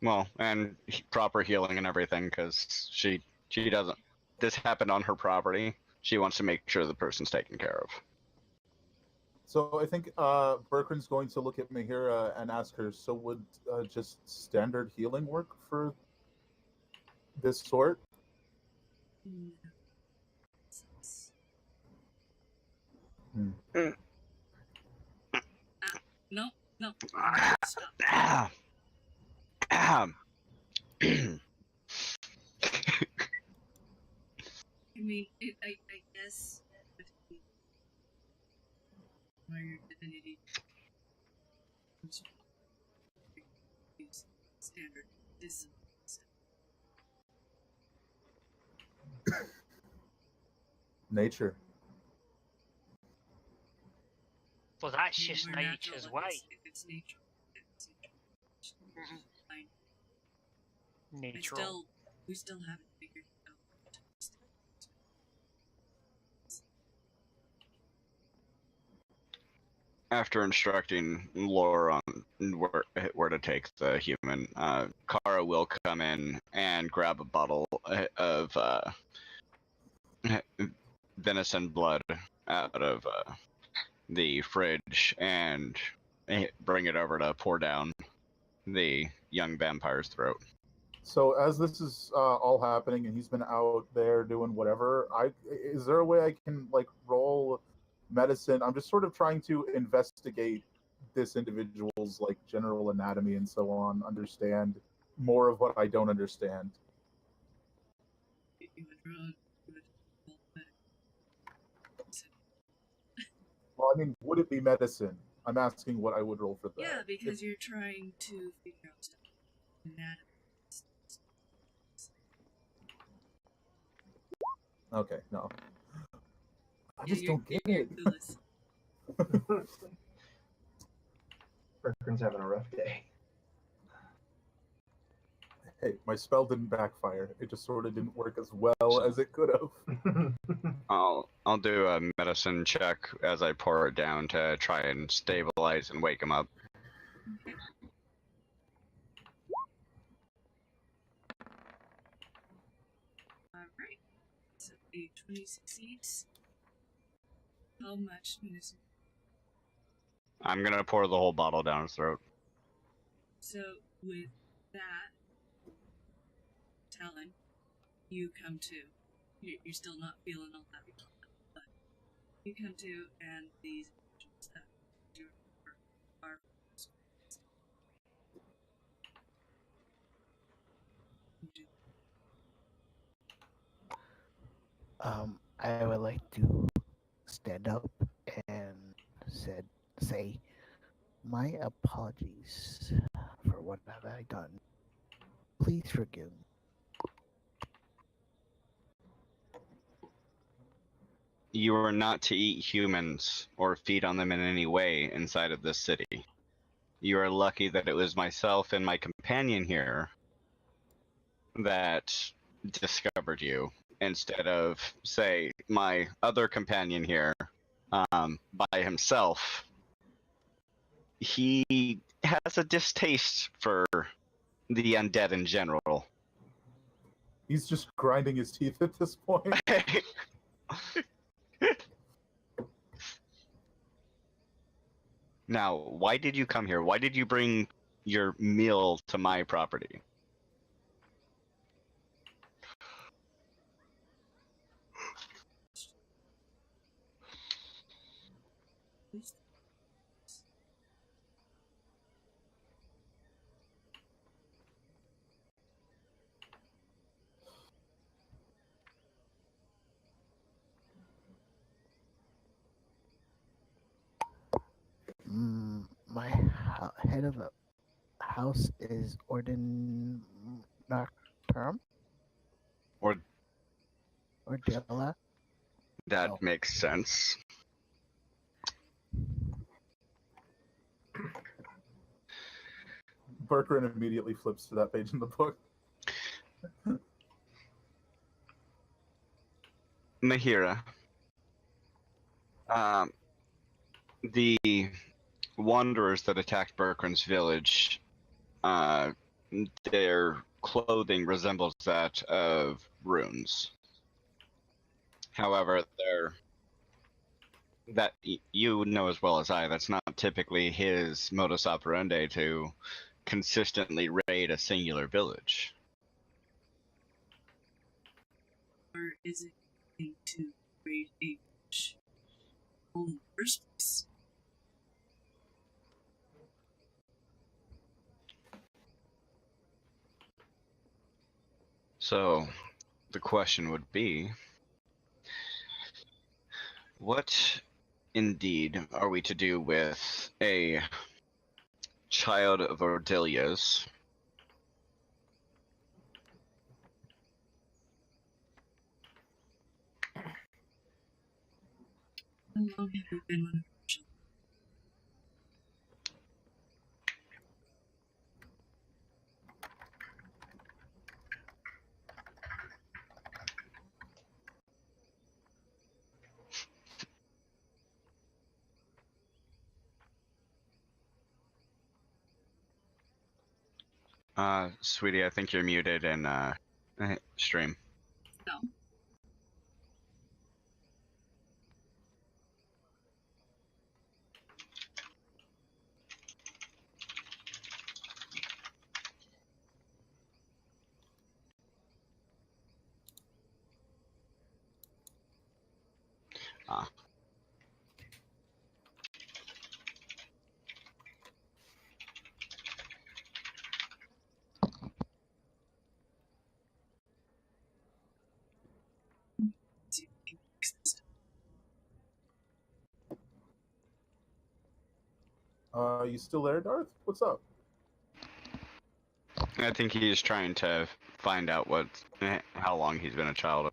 Well, and proper healing and everything, because she doesn't. This happened on her property. She wants to make sure the person's taken care of. So I think Berkrin's going to look at Mahira and ask her, so would just standard healing work for this sort? No. Hmm. No. Stop. I mean, I guess your divinity use standard is Nature. Well, that's just more nature's natural way. if it's nature. Fine. Natural. We still haven't figured out. After instructing Lore on where to take the human, Kara will come in and grab a bottle of venison blood out of the fridge and bring it over to pour down the young vampire's throat. So as this is all happening and he's been out there doing whatever, is there a way I can like roll medicine? I'm just sort of trying to investigate this individual's like general anatomy and so on, understand more of what I don't understand. Well, I mean, would it be medicine? I'm asking what I would roll for that. Yeah, because you're trying to figure out stuff. Anatomy. Okay, no. I just don't get it. Berkrin's having a rough day. Hey, my spell didn't backfire. It just sort of didn't work as well as it could have. I'll do a medicine check as I pour it down to try and stabilize and wake him up. Okay. Alright. So a 20 succeeds. How much medicine? I'm gonna pour the whole bottle down his throat. So with that, Talon, you come to. You're still not feeling all that good, but you come to, and these individuals that you are I would like to stand up and say, my apologies for what have I done. Please forgive me. You are not to eat humans or feed on them in any way inside of this city. You are lucky that it was myself and my companion here that discovered you, instead of, say, my other companion here, by himself. He has a distaste for the undead in general. He's just grinding his teeth at this point. Now, why did you come here? Why did you bring your meal to my property? My head of the house is Orden Nocturne? Or Della? that makes sense. Berkrin immediately flips to that page in the book. Mahira, The wanderers that attacked Berkrin's village, their clothing resembles that of runes. However, you know as well as I, that's not typically his modus operandi to consistently raid a singular village. Or is it going to raid a village in the first place? So, the question would be, what indeed are we to do with a child of Ordilia's? How long have you been with her children? Sweetie, I think you're muted in stream. No. Ah. See if we can fix this. You still there, Darth? What's up? I think he's trying to find out how long he's been a child.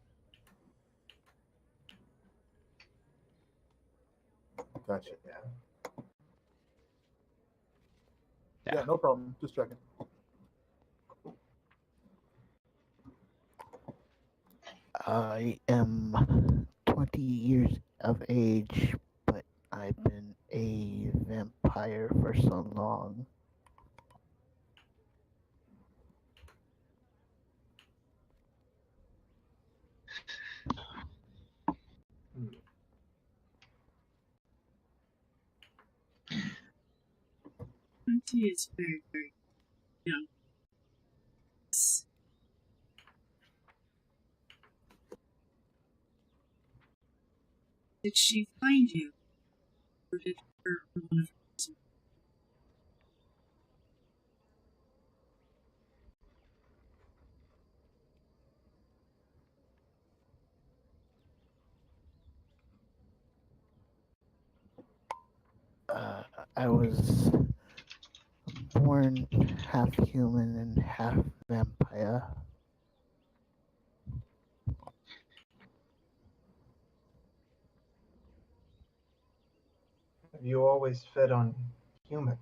Gotcha. Yeah. Yeah, no problem. Just checking. I am 20 years of age, but I've been a vampire for so long. He is very, very young. Did she find you? Or did her or one of her? I was born half human and half vampire. Have you always fed on human?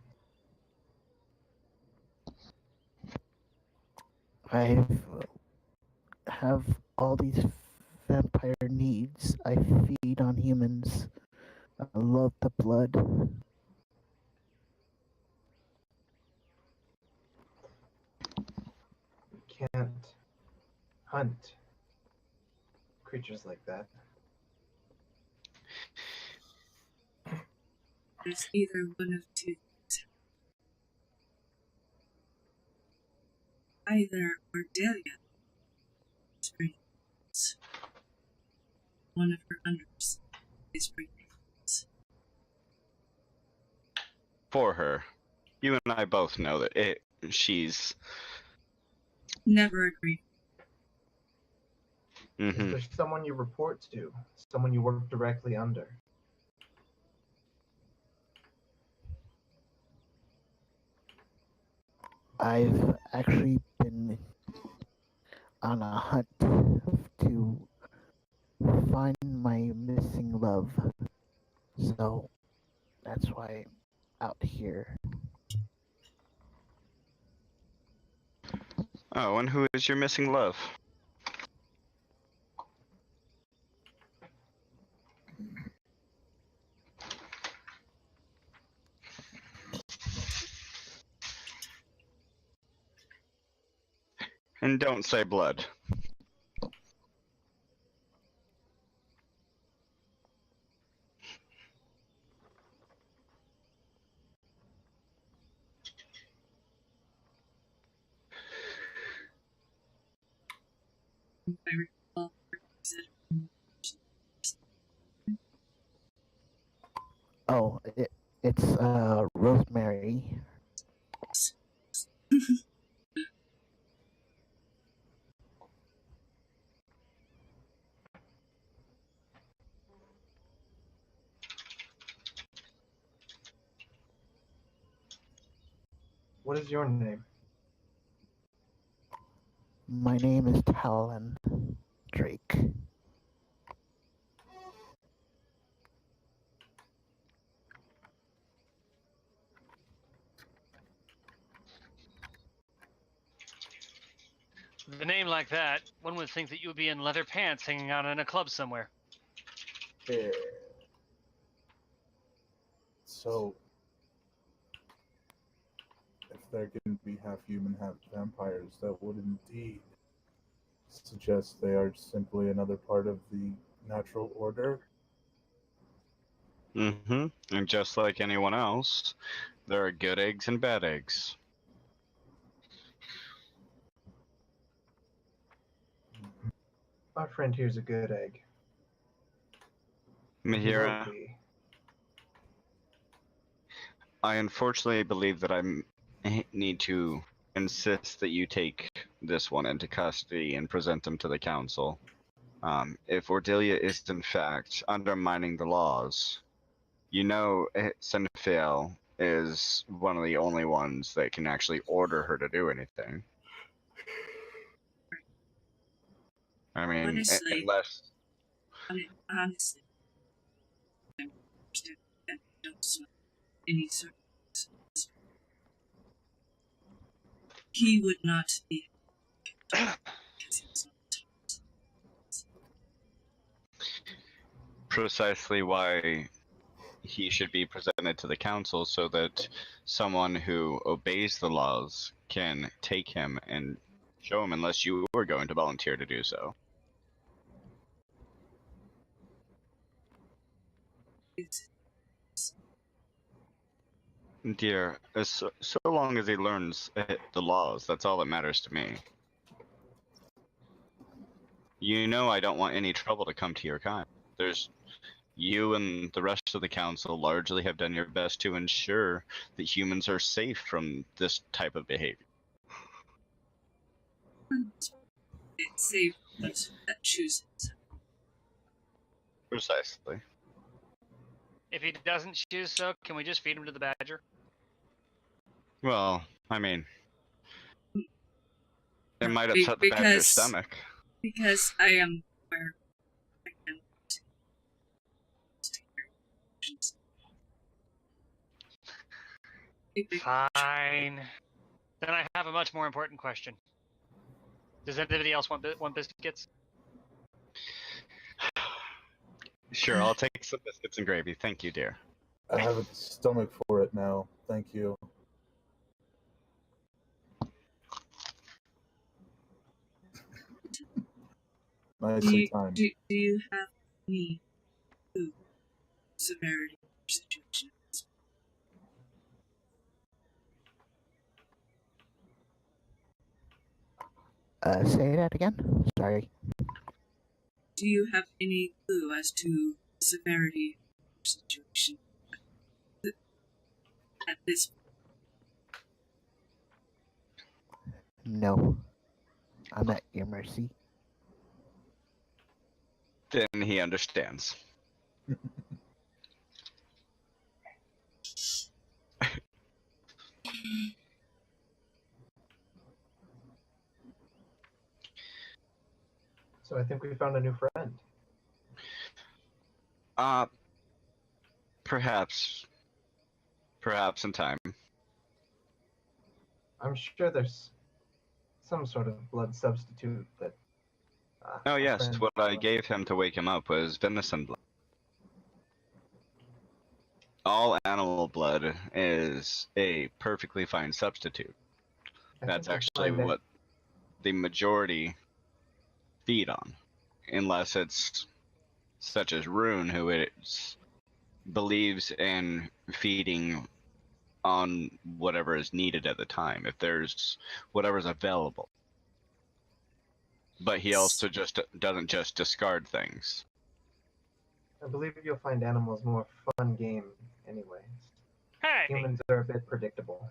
I have all these vampire needs. I feed on humans. I love the blood. You can't hunt creatures like that. There's either one of two things. Either Cordelia is bringing things. One of her unders is bringing things. For her, you and I both know that she's. Never agreed. Is there someone you report to? Someone you work directly under? I've actually been on a hunt to find my missing love. So that's why I'm out here. Oh, and who is your missing love? And don't say blood. If I recall, Oh, it's Rosemary. What is your name? My name is Talon Drake. With a name like that, one would think that you would be in leather pants hanging out in a club somewhere. Yeah. So, if there can be half human, half vampires, that would indeed suggest they are simply another part of the natural order. Mm-hmm. And just like anyone else, there are good eggs and bad eggs. Our friend here's a good egg. Mahira, Will be. I unfortunately believe that need to insist that you take this one into custody and present him to the council. If Ordelia is in fact undermining the laws, you know Senfiel is one of the only ones that can actually order her to do anything. I mean, honestly, unless... honestly, I understand that I don't smell any sort of. He would not be because he was not. Precisely why he should be presented to the council, so that someone who obeys the laws can take him and show him, unless you were going to volunteer to do so. Dear, so long as he learns the laws, that's all that matters to me. You know I don't want any trouble to come to your kind. You and the rest of the council largely have done your best to ensure that humans are safe from this type of behavior. It's safe, but that chooses. Precisely. If he doesn't choose so, can we just feed him to the badger? Well, I mean, it might Be- upset the badger's stomach. Because I am where I can. Fine. Then I have a much more important question. Does anybody else want biscuits? Sure, I'll take some biscuits and gravy. Thank you, dear. I have a stomach for it now. Thank you. Nicely timed. Do you have any food severity situation? Say that again? Sorry. Do you have any clue as to the severity of the situation at this No. I'm at your mercy. Then he understands. So I think we found a new friend. Perhaps in time. I'm sure there's some sort of blood substitute that. Oh our yes, friend- what I gave him to wake him up was venison blood. All animal blood is a perfectly fine substitute. I That's think we'll actually find what the majority feed on, unless it's such as Rune, who believes in feeding on whatever is needed at the time, if there's whatever's available. But he also just doesn't just discard things. I believe you'll find animals more fun game anyways. Hey! Humans are a bit predictable.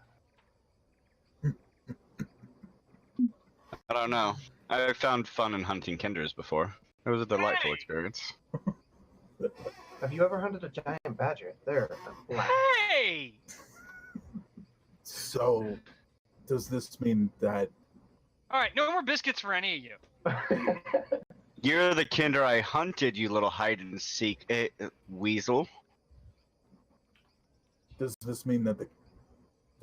I don't know. I found fun in hunting kinders before. It was a delightful experience. Have you ever hunted a giant badger? They're a blast. Hey! So, does this mean that Alright, no more biscuits for any of you. You're the kinder I hunted, you little hide-and-seek weasel. does this mean that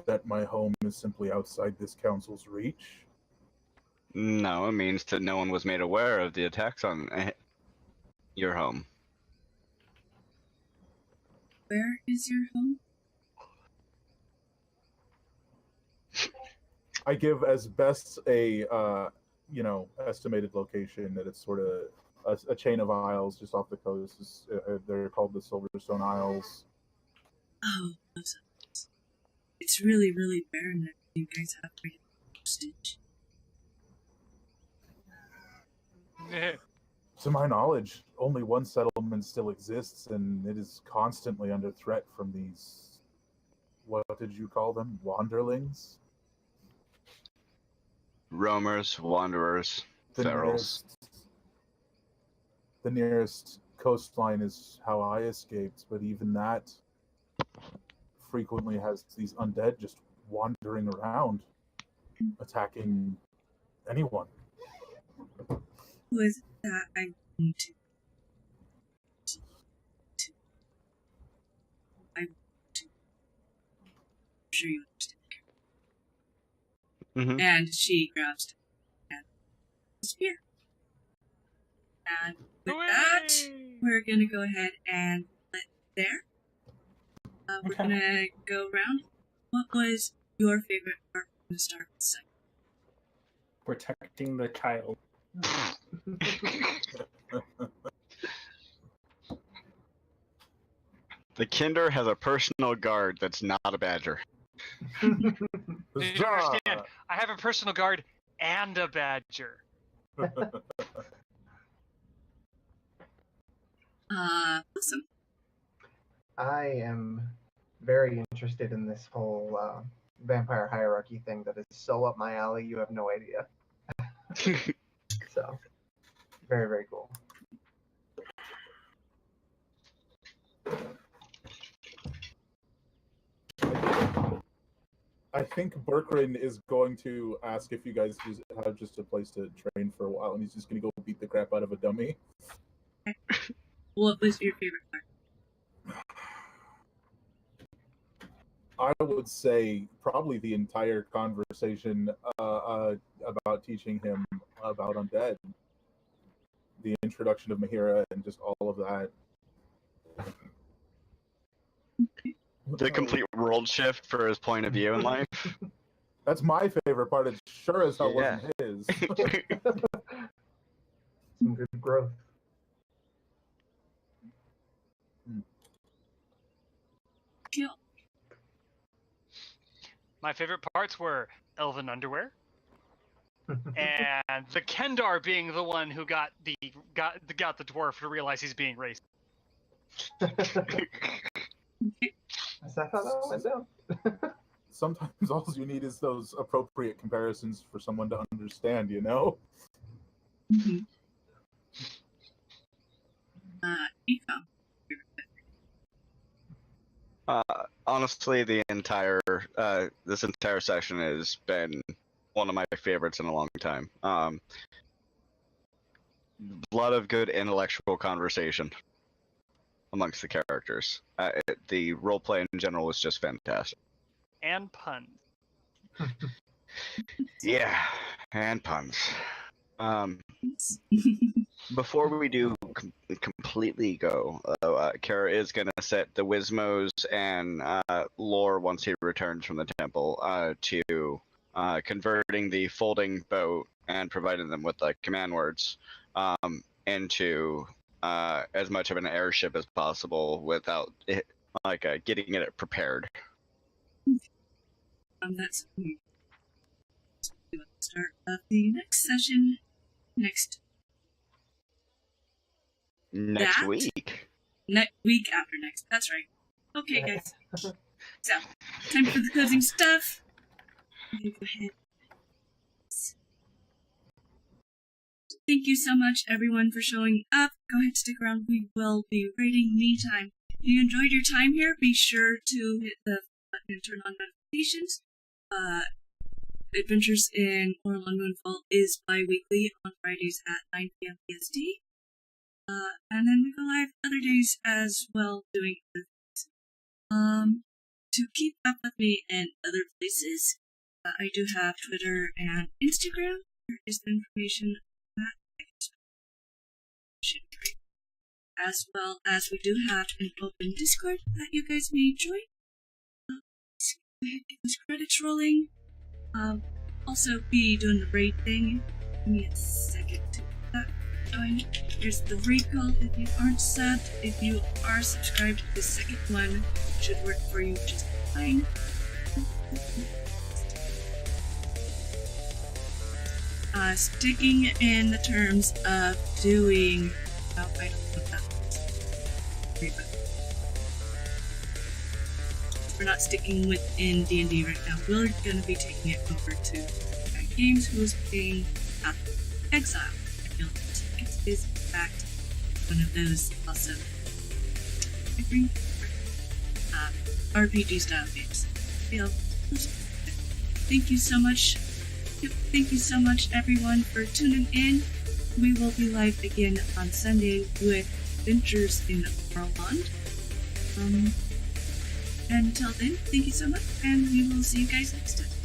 that my home is simply outside this council's reach? No, it means that no one was made aware of the attacks on your home. Where is your home? I give as best a estimated location that it's sort of a chain of isles just off the coast. They're called the Silverstone Isles. Oh, those islands. It's really, really barren there. You guys have pretty postage. To my knowledge, only one settlement still exists, and it is constantly under threat from these, what did you call them? Wanderlings? Roamers, wanderers, ferals. The nearest coastline is how I escaped, but even that frequently has these undead just wandering around, attacking anyone. Who is it that I need to? I'm sure you understand. Mm-hmm. And she grabs it and disappear. And with that, we're gonna go ahead and let it there. We're gonna go around. What was your favorite part from the start of the segment? Protecting the child. The kinder has a personal guard that's not a badger. You don't understand. I have a personal guard and a badger. Awesome. I am very interested in this whole vampire hierarchy thing that is so up my alley, you have no idea. So, very, very cool. I think Berkrin is going to ask if you guys have just a place to train for a while, and he's just going to go beat the crap out of a dummy. What was your favorite part? I would say probably the entire conversation about teaching him about undead. The introduction of Mahira and just all of that. The complete world shift for his point of view in life. That's my favorite part. It sure as hell Yeah. wasn't his. Some good growth. Kill. My favorite parts were elven underwear and the Kendar being the one who got the dwarf to realize he's being racist. Is that how that went down? Sometimes all you need is those appropriate comparisons for someone to understand, you know? Mm-hmm. Nico. Honestly, this entire session has been one of my favorites in a long time. A lot of good intellectual conversation amongst the characters. The roleplay in general was just fantastic. And puns. Yeah, and puns. Before we do completely go, Kara is going to set the Wismos and lore once he returns from the temple to converting the folding boat and providing them with like command words into as much of an airship as possible without it, like getting it prepared. That's we will start the next session next week. Week after next. That's right. Okay, guys. So, time for the closing stuff. Okay, go ahead. Thank you so much, everyone, for showing up. Go ahead, stick around. We will be raiding Meantime. If you enjoyed your time here, be sure to hit the button and turn on notifications. Adventures in Orilond Moonfall is bi-weekly on Fridays at 9 p.m. PST. And then we go live other days as well, doing other things. To keep up with me in other places, I do have Twitter and Instagram. There is the information on that. As well as we do have an open Discord that you guys may join. Let's go ahead and get those credits rolling. Also be doing the raid thing. Give me a second to get that going. Here's the raid call if you aren't subbed. If you are subscribed, the second one should work for you just fine. Sticking in the terms of doing I don't know what that means. We're not sticking within D&D right now. We're going to be taking it over to Games, who is playing Exile. It is, in fact, one of those awesome RPG style games. Thank you so much. Thank you so much, everyone, for tuning in. We will be live again on Sunday with Adventures in Orilond. Until then, thank you so much, and we will see you guys next time.